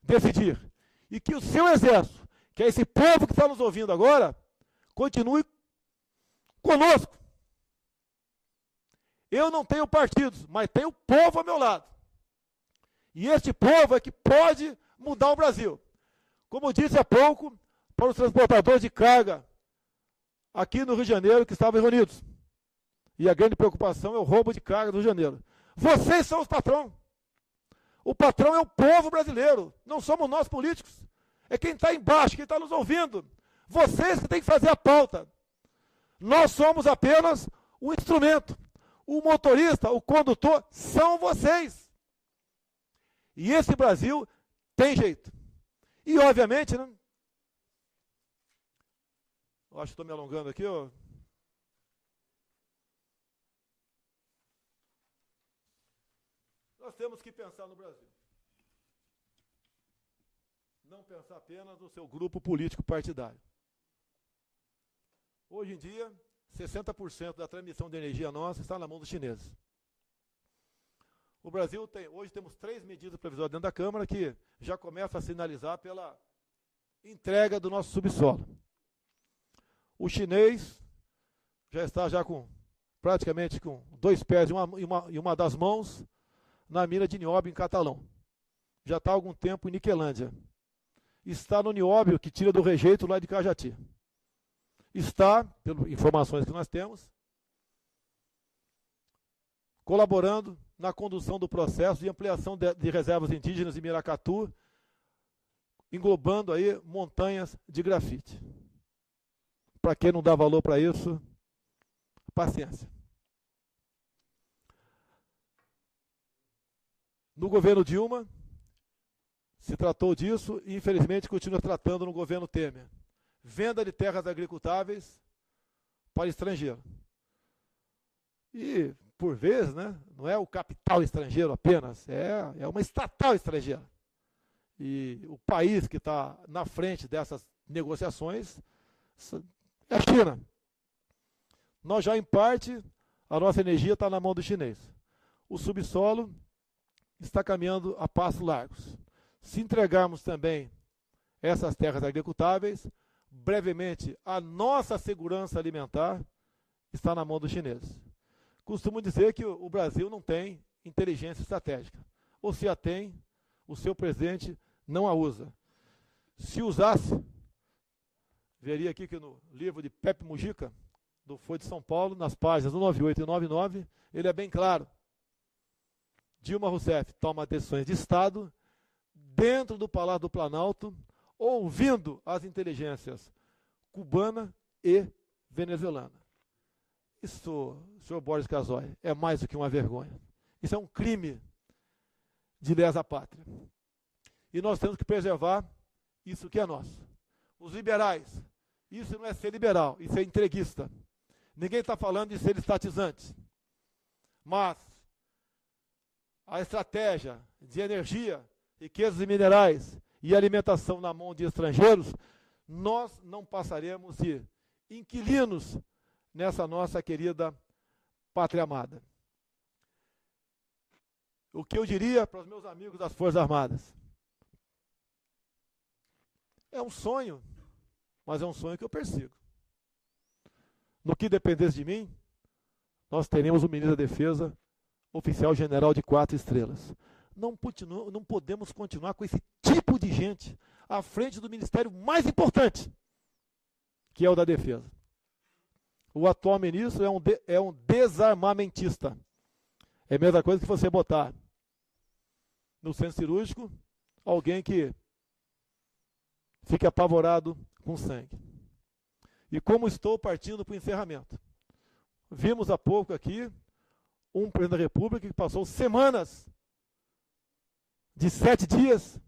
Speaker 3: decidir. E que o seu exército, que é esse povo que está nos ouvindo agora, continue conosco. Eu não tenho partidos, mas tenho o povo ao meu lado. E este povo é que pode mudar o Brasil. Como eu disse há pouco, para os transportadores de carga aqui no Rio de Janeiro que estavam reunidos. E a grande preocupação é o roubo de carga do Rio de Janeiro. Vocês são os patrões. O patrão é o povo brasileiro, não somos nós políticos. É quem está embaixo, quem está nos ouvindo. Vocês que têm que fazer a pauta. Nós somos apenas o instrumento. O motorista, o condutor, são vocês. E esse Brasil tem jeito. E, obviamente, né? Eu acho que estou me alongando aqui, ó. Nós temos que pensar no Brasil. Não pensar apenas no seu grupo político partidário. Hoje em dia, 60% da transmissão de energia nossa está na mão dos chineses. O Brasil tem, hoje temos 3 medidas provisórias dentro da Câmara que já começam a sinalizar pela entrega do nosso subsolo. O chinês já está praticamente com 2 pés e uma das mãos na mina de nióbio em Catalão. Já está há algum tempo em Niquelândia. Está no nióbio que tira do rejeito lá de Cajati. Está, pelas informações que nós temos, colaborando na condução do processo de ampliação de reservas indígenas em Miracatu, englobando aí montanhas de grafite. Para quem não dá valor para isso, paciência. No governo Dilma, se tratou disso e infelizmente continua tratando no governo Temer. Venda de terras agricultáveis para estrangeiro. E, por vezes, né, não é o capital estrangeiro apenas, é uma estatal estrangeira. E o país que está na frente dessas negociações é a China. Nós já, em parte, a nossa energia está na mão do chinês. O subsolo está caminhando a passos largos. Se entregarmos também essas terras agricultáveis, brevemente, a nossa segurança alimentar está na mão dos chineses. Costumo dizer que o Brasil não tem inteligência estratégica. Ou se a tem, o seu presidente não a usa. Se usasse, veria aqui que no livro de Pepe Mujica, do Folha de São Paulo, nas páginas 198 e 99, ele é bem claro. Dilma Rousseff toma decisões de Estado dentro do Palácio do Planalto, ouvindo as inteligências cubana e venezuelana. Isso, senhor Boris Casoy, é mais do que uma vergonha. Isso é um crime de lesa pátria. E nós temos que preservar isso que é nosso. Os liberais, isso não é ser liberal, isso é entreguista. Ninguém está falando de ser estatizante. Mas a estratégia de energia, riquezas e minerais e alimentação na mão de estrangeiros, nós não passaremos de inquilinos nessa nossa querida pátria amada. O que eu diria para os meus amigos das Forças Armadas? É um sonho, mas é um sonho que eu persigo. No que dependesse de mim, nós teremos um ministro da Defesa, oficial general de 4 estrelas. Não podemos continuar com esse tipo de gente à frente do ministério mais importante, que é o da Defesa. O atual ministro é um desarmamentista. É a mesma coisa que você botar no centro cirúrgico alguém que fica apavorado com sangue. E como estou partindo para o encerramento. Vimos há pouco aqui um presidente da República que passou semanas de 7 dias,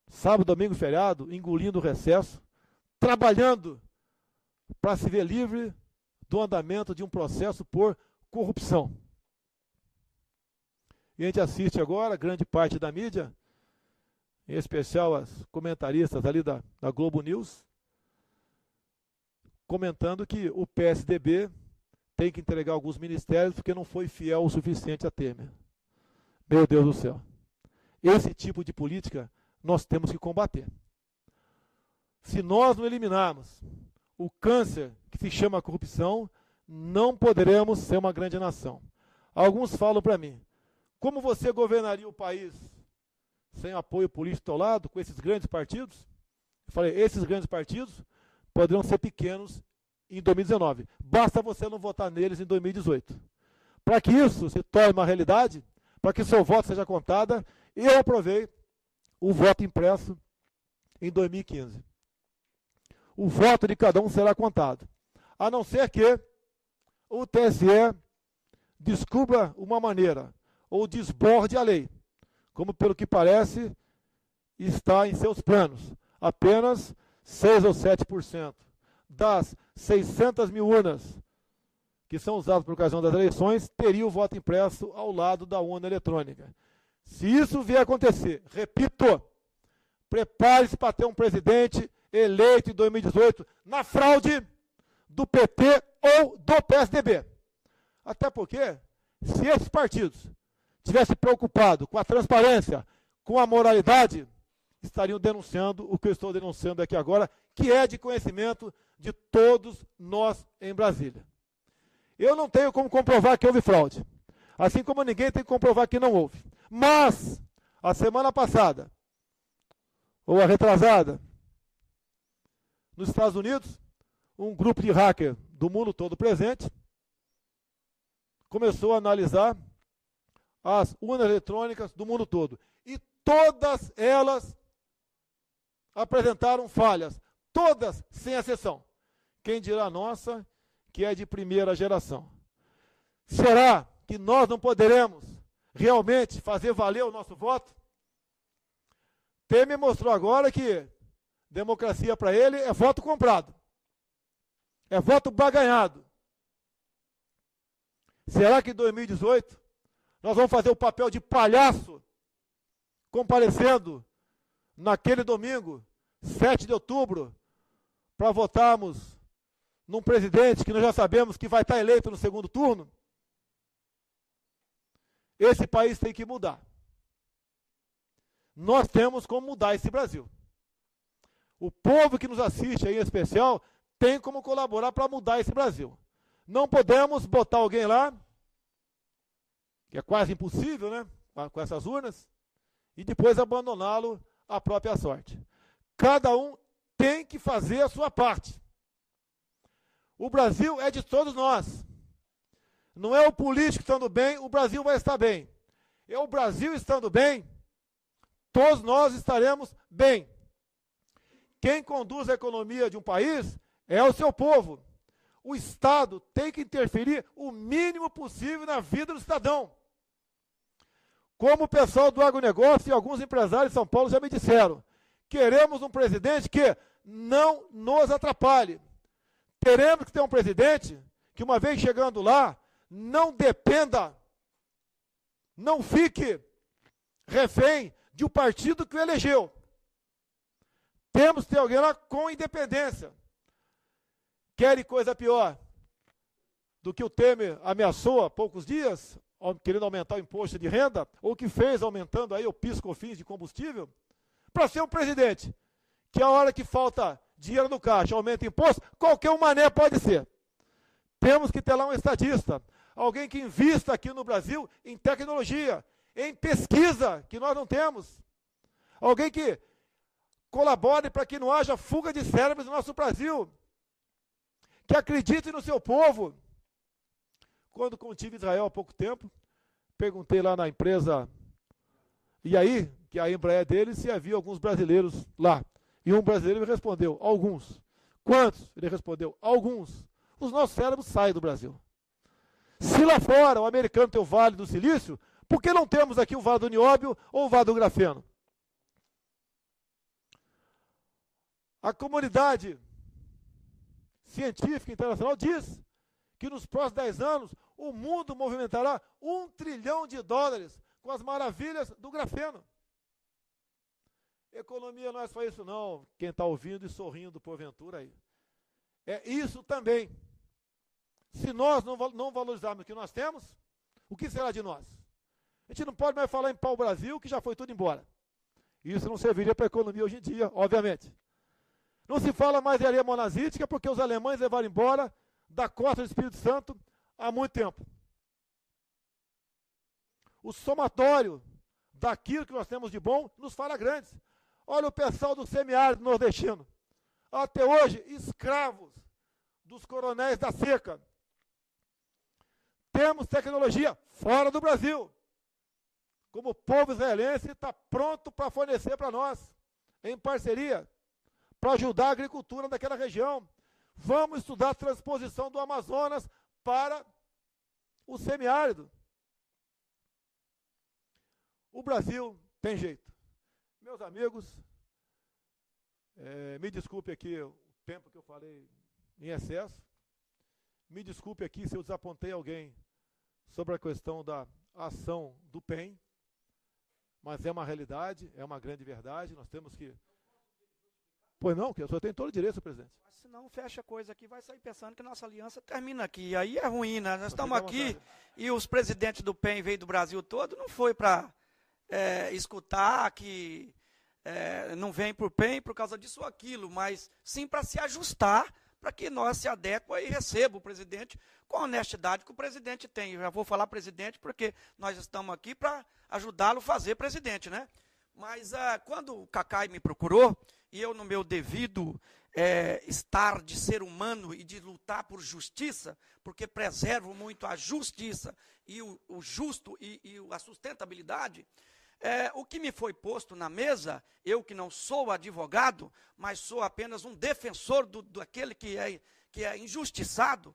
Speaker 3: sábado, domingo e feriado, engolindo o recesso, trabalhando para se ver livre do andamento de um processo por corrupção. E a gente assiste agora, grande parte da mídia, em especial as comentaristas ali da Globo News, comentando que o PSDB tem que entregar alguns ministérios porque não foi fiel o suficiente a Temer. Meu Deus do céu. Esse tipo de política nós temos que combater. Se nós não eliminarmos o câncer que se chama corrupção, não poderemos ser uma grande nação. Alguns falam para mim, como você governaria o país sem apoio político ao lado, com esses grandes partidos? Eu falei, esses grandes partidos poderão ser pequenos em 2019. Basta você não votar neles em 2018. Para que isso se torne uma realidade, para que seu voto seja contado, eu aprovei o voto impresso em 2015. O voto de cada um será contado. A não ser que o TSE descubra uma maneira, ou desborde a lei, como pelo que parece está em seus planos. Apenas 6 ou 7% das 600 mil urnas que são usadas por ocasião das eleições teria o voto impresso ao lado da urna eletrônica. Se isso vier a acontecer, repito, prepare-se para ter um presidente eleito em 2018 na fraude do PT ou do PSDB. Até porque, se esses partidos tivessem preocupado com a transparência, com a moralidade, estariam denunciando o que eu estou denunciando aqui agora, que é de conhecimento de todos nós em Brasília. Eu não tenho como comprovar que houve fraude, assim como ninguém tem que comprovar que não houve. Mas, a semana passada, ou a retrasada, nos Estados Unidos, um grupo de hacker do mundo todo presente começou a analisar as urnas eletrônicas do mundo todo. E todas elas apresentaram falhas, todas sem exceção. Quem dirá a nossa, que é de primeira geração. Será que nós não poderemos realmente fazer valer o nosso voto? Temer mostrou agora que democracia para ele é voto comprado. É voto barganhado. Será que em 2018 nós vamos fazer o papel de palhaço comparecendo naquele domingo, 7 de outubro, para votarmos num presidente que nós já sabemos que vai estar eleito no segundo turno? Esse país tem que mudar. Nós temos como mudar esse Brasil. O povo que nos assiste aí em especial tem como colaborar para mudar esse Brasil. Não podemos botar alguém lá, que é quase impossível, né, com essas urnas, e depois abandoná-lo à própria sorte. Cada um tem que fazer a sua parte. O Brasil é de todos nós. Não é o político estando bem, o Brasil vai estar bem. É o Brasil estando bem, todos nós estaremos bem. Quem conduz a economia de um país é o seu povo. O Estado tem que interferir o mínimo possível na vida do cidadão. Como o pessoal do agronegócio e alguns empresários de São Paulo já me disseram, queremos um presidente que não nos atrapalhe. Teremos que ter um presidente que, uma vez chegando lá, não dependa, não fique refém de um partido que o elegeu. Temos que ter alguém lá com independência. Querem coisa pior do que o Temer ameaçou há poucos dias, querendo aumentar o imposto de renda, ou que fez aumentando aí o PIS/COFINS de combustível, para ser um presidente que a hora que falta dinheiro no caixa aumenta imposto, qualquer um mané pode ser. Temos que ter lá um estadista, alguém que invista aqui no Brasil em tecnologia, em pesquisa, que nós não temos. Alguém que colabore para que não haja fuga de cérebros no nosso Brasil. Que acredite no seu povo. Quando contive Israel há pouco tempo, perguntei lá na empresa, e aí, que a Embraer deles, se havia alguns brasileiros lá. E um brasileiro me respondeu, alguns. Quantos? Ele respondeu, alguns. Os nossos cérebros saem do Brasil. Se lá fora o americano tem o Vale do Silício, Por que não temos aqui o Vale do Nióbio ou o Vale do Grafeno? A comunidade científica internacional diz que nos próximos 10 anos o mundo movimentará $1 trilhão com as maravilhas do grafeno. Economia não é só isso não, quem está ouvindo e sorrindo porventura aí. É isso também. Se nós não valorizarmos o que nós temos, o que será de nós? A gente não pode mais falar em pau-brasil, que já foi tudo embora. Isso não serviria para a economia hoje em dia, obviamente. Não se fala mais em areia monazítica, porque os alemães levaram embora da costa do Espírito Santo há muito tempo. O somatório daquilo que nós temos de bom nos fará grandes. Olha o pessoal do semiárido nordestino. Até hoje, escravos dos coronéis da seca. Temos tecnologia fora do Brasil. Como o povo israelense está pronto para fornecer para nós, em parceria, para ajudar a agricultura daquela região. Vamos estudar a transposição do Amazonas para o semiárido. O Brasil tem jeito. Meus amigos, me desculpe aqui o tempo que eu falei em excesso. Me desculpe aqui se eu desapontei alguém sobre a questão da ação do PEN, mas é uma realidade, é uma grande verdade, nós temos que... Pois não, que o senhor tem todo o direito, senhor presidente.
Speaker 2: Mas senão fecha a coisa aqui, vai sair pensando que nossa aliança termina aqui. Aí é ruim, né? Nós estamos aqui e os presidentes do PEN veio do Brasil todo, não foi para escutar que não vem por PEN por causa disso ou aquilo, mas sim para se ajustar, para que nós se adequem e recebam o presidente com a honestidade que o presidente tem. Eu já vou falar presidente porque nós estamos aqui para ajudá-lo a fazer presidente, né? Mas quando o Cacai me procurou, e eu no meu devido estar de ser humano e de lutar por justiça, porque preservo muito a justiça e o justo e a sustentabilidade, o que me foi posto na mesa, eu que não sou advogado, mas sou apenas um defensor daquele que é injustiçado,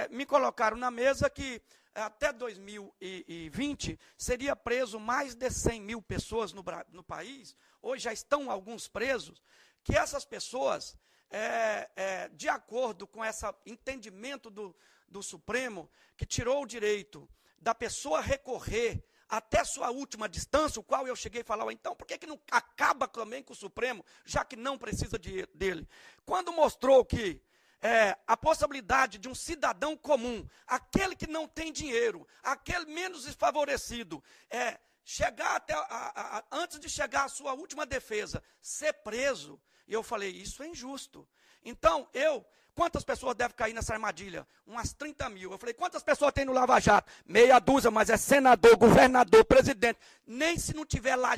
Speaker 2: me colocaram na mesa que até 2020 seria preso mais de 100 mil pessoas no país, hoje já estão alguns presos, que essas pessoas, de acordo com esse entendimento do Supremo, que tirou o direito da pessoa recorrer até sua última distância, o qual eu cheguei a falar, então, por que não acaba também com o Supremo, já que não precisa dele? Quando mostrou que a possibilidade de um cidadão comum, aquele que não tem dinheiro, aquele menos desfavorecido, chegar até, antes de chegar à sua última defesa, ser preso, e eu falei, isso é injusto. Então, quantas pessoas devem cair nessa armadilha? Umas 30 mil. Eu falei, quantas pessoas tem no Lava Jato? Meia dúzia, mas é senador, governador, presidente. Nem se não tiver lá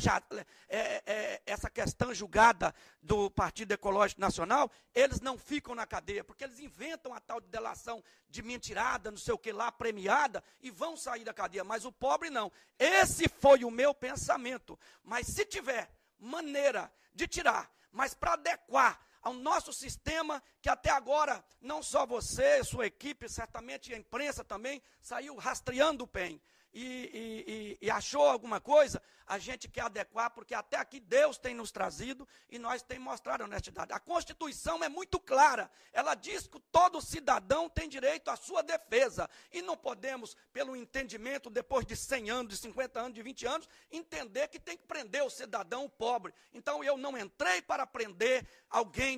Speaker 2: essa questão julgada do Partido Ecológico Nacional, eles não ficam na cadeia, porque eles inventam a tal de delação de mentirada, não sei o que lá, premiada, e vão sair da cadeia. Mas o pobre não. Esse foi o meu pensamento. Mas se tiver maneira de tirar, mas para adequar ao nosso sistema, que até agora, não só você, sua equipe, certamente a imprensa também, saiu rastreando o PEN e achou alguma coisa, a gente quer adequar, porque até aqui Deus tem nos trazido e nós temos mostrado honestidade. A Constituição é muito clara, ela diz que todo cidadão tem direito à sua defesa, e não podemos, pelo entendimento, depois de 100 anos, de 50 anos, de 20 anos, entender que tem que prender o cidadão pobre. Então eu não entrei para prender alguém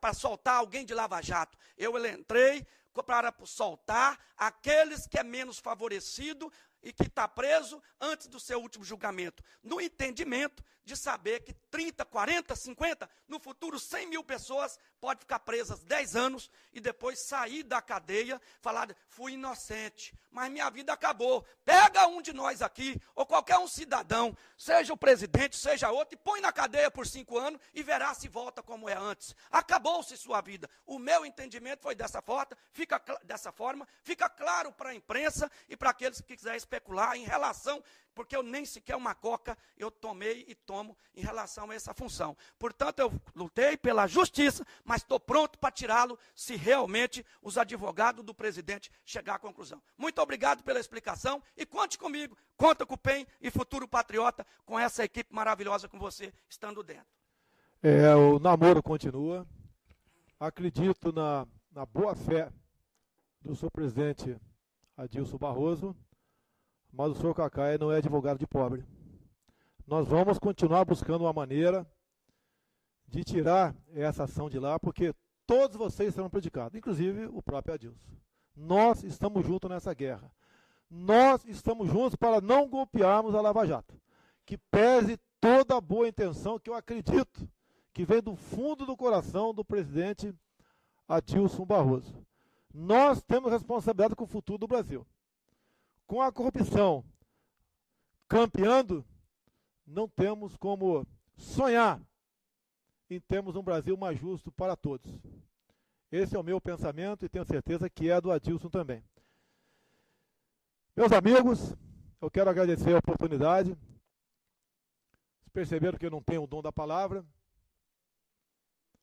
Speaker 2: para soltar alguém de Lava Jato, eu entrei para soltar aqueles que é menos favorecido e que está preso antes do seu último julgamento, no entendimento de saber que 30, 40, 50, no futuro 100 mil pessoas podem ficar presas 10 anos e depois sair da cadeia, falar, fui inocente, mas minha vida acabou. Pega um de nós aqui, ou qualquer um cidadão, seja o presidente, seja outro, e põe na cadeia por 5 anos e verá se volta como é antes. Acabou-se sua vida. O meu entendimento foi dessa forma, fica claro para a imprensa e para aqueles que quiserem especular em relação, porque eu nem sequer uma coca eu tomei e tomo em relação a essa função. Portanto, eu lutei pela justiça, mas estou pronto para tirá-lo se realmente os advogados do presidente chegar à conclusão. Muito obrigado pela explicação e conte comigo, conta com o PEN e Futuro Patriota, com essa equipe maravilhosa com você estando dentro.
Speaker 3: O namoro continua. Acredito na boa fé do senhor presidente Adilson Barroso, mas o senhor Cacai não é advogado de pobre. Nós vamos continuar buscando uma maneira de tirar essa ação de lá, porque todos vocês serão prejudicados, inclusive o próprio Adilson. Nós estamos juntos nessa guerra. Nós estamos juntos para não golpearmos a Lava Jato, que pese toda a boa intenção, que eu acredito que vem do fundo do coração do presidente Adilson Barroso. Nós temos responsabilidade com o futuro do Brasil. Com a corrupção campeando, não temos como sonhar em termos um Brasil mais justo para todos. Esse é o meu pensamento e tenho certeza que é do Adilson também. Meus amigos, eu quero agradecer a oportunidade. Vocês perceberam que eu não tenho o dom da palavra,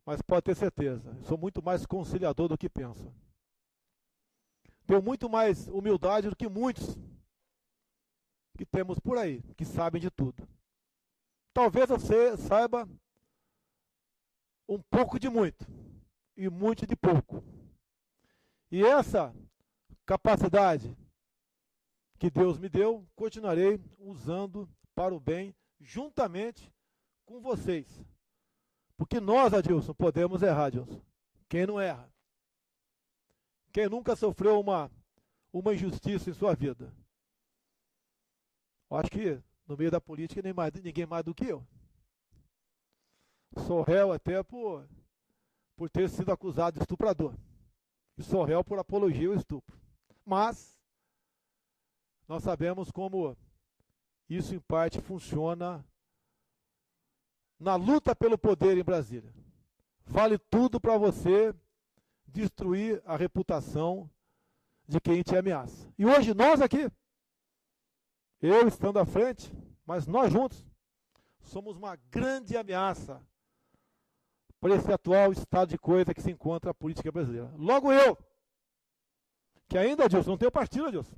Speaker 3: mas pode ter certeza, eu sou muito mais conciliador do que penso. Tenho muito mais humildade do que muitos que temos por aí, que sabem de tudo. Talvez você saiba um pouco de muito e muito de pouco. E essa capacidade que Deus me deu, continuarei usando para o bem, juntamente com vocês. Porque nós, Adilson, podemos errar, Adilson. Quem não erra? Quem nunca sofreu uma injustiça em sua vida? Eu acho que no meio da política ninguém mais do que eu. Sou réu até por ter sido acusado de estuprador. E sou réu por apologia ao estupro. Mas nós sabemos como isso em parte funciona na luta pelo poder em Brasília. Vale tudo para você destruir a reputação de quem te ameaça. E hoje nós aqui, eu estando à frente, mas nós juntos, somos uma grande ameaça para esse atual estado de coisa que se encontra a política brasileira. Logo eu, que ainda, Adilson, não tenho partido, Adilson.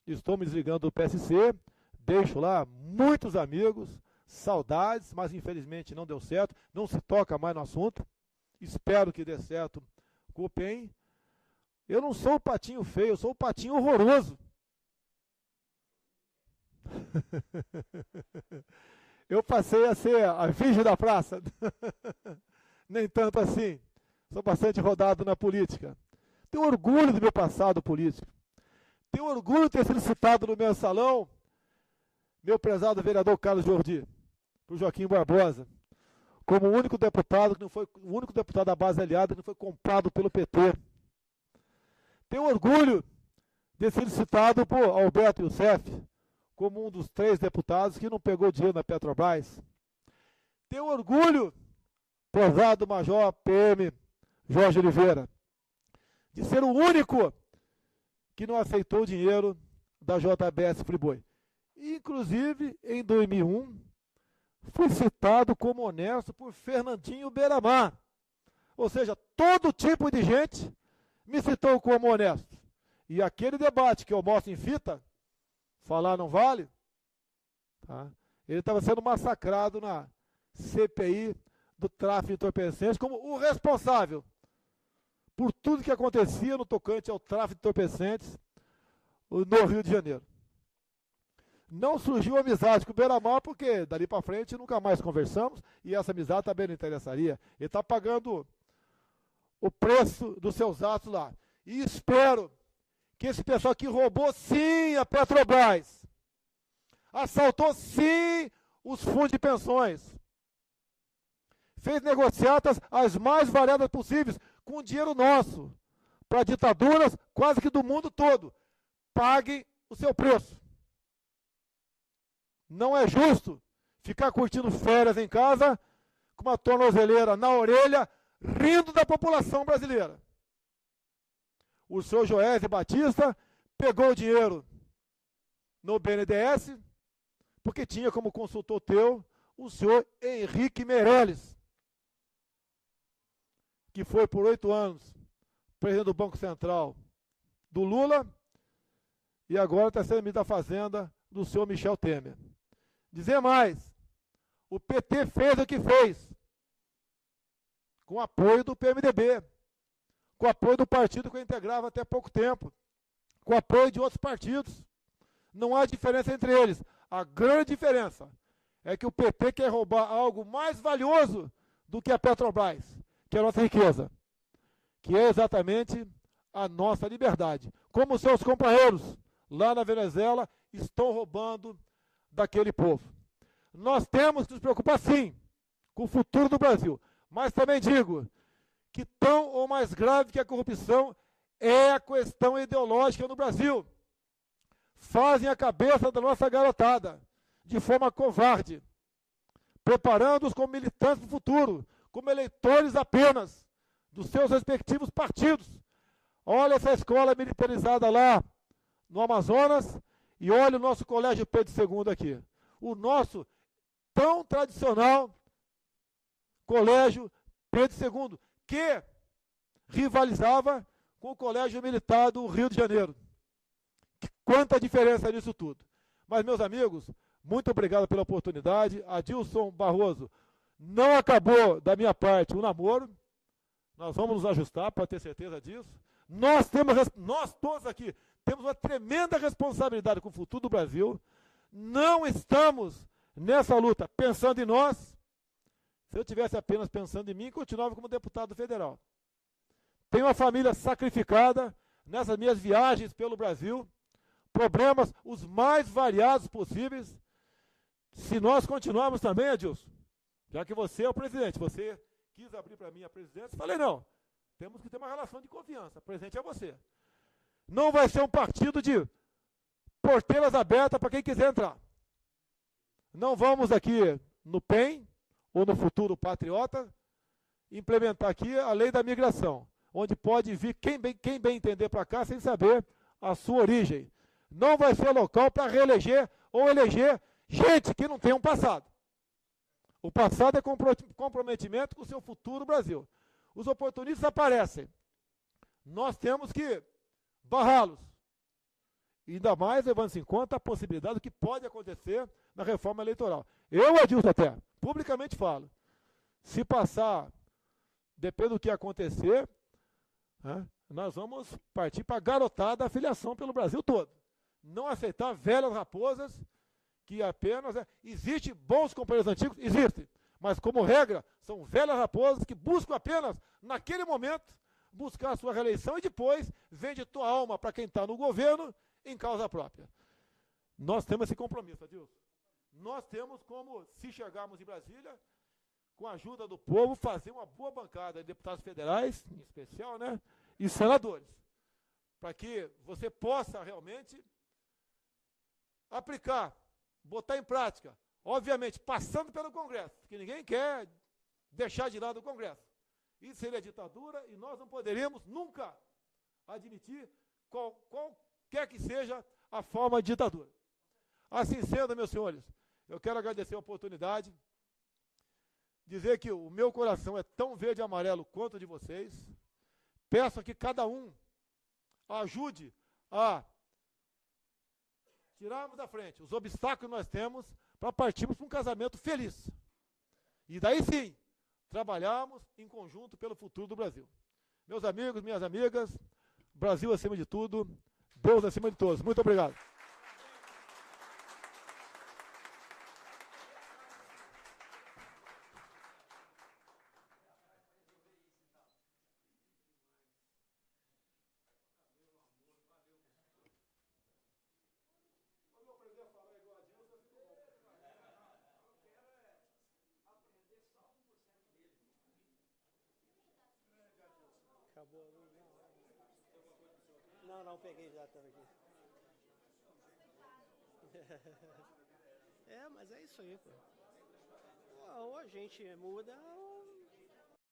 Speaker 3: Estou me desligando do PSC, deixo lá muitos amigos, saudades, mas infelizmente não deu certo, não se toca mais no assunto. Espero que dê certo com o PEN. Eu não sou o patinho feio, eu sou o patinho horroroso. Eu passei a ser a virgem da praça. Nem tanto assim. Sou bastante rodado na política. Tenho orgulho do meu passado político. Tenho orgulho de ter sido citado no meu salão, meu prezado vereador Carlos Jordi, por Joaquim Barbosa, como o único deputado que não foi o único deputado da base aliada que não foi comprado pelo PT. Tenho orgulho de ser citado por Alberto Youssef como um dos 3 deputados que não pegou dinheiro na Petrobras. Tenho orgulho, prezado Major PM Jorge Oliveira, de ser o único que não aceitou o dinheiro da JBS Friboi. Inclusive, em 2001, fui citado como honesto por Fernandinho Beiramar. Ou seja, todo tipo de gente me citou como honesto. E aquele debate que eu mostro em fita, falar não vale, tá? Ele estava sendo massacrado na CPI do tráfico de entorpecentes como o responsável por tudo que acontecia no tocante ao tráfico de entorpecentes no Rio de Janeiro. Não surgiu amizade com o Beiramar, porque dali para frente nunca mais conversamos e essa amizade também não interessaria. Ele está pagando o preço dos seus atos lá. E espero que esse pessoal que roubou sim a Petrobras, assaltou sim os fundos de pensões, fez negociatas as mais variadas possíveis com dinheiro nosso, para ditaduras quase que do mundo todo, paguem o seu preço. Não é justo ficar curtindo férias em casa com uma tornozeleira na orelha, rindo da população brasileira. O senhor Joésio Batista pegou o dinheiro no BNDES, porque tinha como consultor teu o senhor Henrique Meirelles, que foi por 8 anos presidente do Banco Central do Lula e agora está sendo ministro da Fazenda do senhor Michel Temer. Dizer mais, o PT fez o que fez, com apoio do PMDB, com apoio do partido que eu integrava até pouco tempo, com apoio de outros partidos. Não há diferença entre eles. A grande diferença é que o PT quer roubar algo mais valioso do que a Petrobras, que é a nossa riqueza, que é exatamente a nossa liberdade. Como seus companheiros lá na Venezuela estão roubando daquele povo. Nós temos que nos preocupar, sim, com o futuro do Brasil. Mas também digo que tão ou mais grave que a corrupção é a questão ideológica no Brasil. Fazem a cabeça da nossa garotada de forma covarde, preparando-os como militantes do futuro, como eleitores apenas dos seus respectivos partidos. Olha essa escola militarizada lá no Amazonas e olha o nosso colégio Pedro II aqui. O nosso tão tradicional colégio Pedro II, que rivalizava com o colégio militar do Rio de Janeiro. Quanta diferença nisso tudo. Mas, meus amigos, muito obrigado pela oportunidade. Adilson Barroso, não acabou da minha parte o namoro. Nós vamos nos ajustar para ter certeza disso. Nós todos aqui temos uma tremenda responsabilidade com o futuro do Brasil. Não estamos nessa luta pensando em nós. Se eu tivesse apenas pensando em mim, continuava como deputado federal. Tenho uma família sacrificada nessas minhas viagens pelo Brasil. Problemas os mais variados possíveis. Se nós continuarmos também, Adilson, já que você é o presidente, você quis abrir para mim a presidência, falei, não, temos que ter uma relação de confiança. O presidente é você. Não vai ser um partido de porteiras abertas para quem quiser entrar. Não vamos aqui no PEN, ou no futuro Patriota, implementar aqui a lei da migração, onde pode vir quem bem entender para cá sem saber a sua origem. Não vai ser local para reeleger ou eleger gente que não tem um passado. O passado é comprometimento com o seu futuro Brasil. Os oportunistas aparecem. Nós temos que barrá-los. Ainda mais levando-se em conta a possibilidade do que pode acontecer na reforma eleitoral. Eu, Adilson, até, publicamente falo, se passar, depende do que acontecer, né, nós vamos partir para a garotada da filiação pelo Brasil todo. Não aceitar velhas raposas que apenas... Existem bons companheiros antigos? Existem. Mas, como regra, são velhas raposas que buscam apenas, naquele momento, buscar a sua reeleição e depois vende tua alma para quem está no governo em causa própria. Nós temos esse compromisso, Adilson. Nós temos como, se chegarmos em Brasília, com a ajuda do povo, fazer uma boa bancada de deputados federais, em especial, né, e senadores, para que você possa realmente aplicar, botar em prática, obviamente, passando pelo Congresso, porque ninguém quer deixar de lado o Congresso. Isso seria ditadura e nós não poderíamos nunca admitir qualquer que seja a forma de ditadura. Assim sendo, meus senhores, eu quero agradecer a oportunidade, dizer que o meu coração é tão verde e amarelo quanto o de vocês. Peço que cada um ajude a tirarmos da frente os obstáculos que nós temos para partirmos para um casamento feliz. E daí sim, trabalharmos em conjunto pelo futuro do Brasil. Meus amigos, minhas amigas, Brasil acima de tudo, Deus acima de todos. Muito obrigado.
Speaker 1: Acabou. Não, peguei já, estava aqui. Mas é isso aí, pô. Ou a gente muda, ou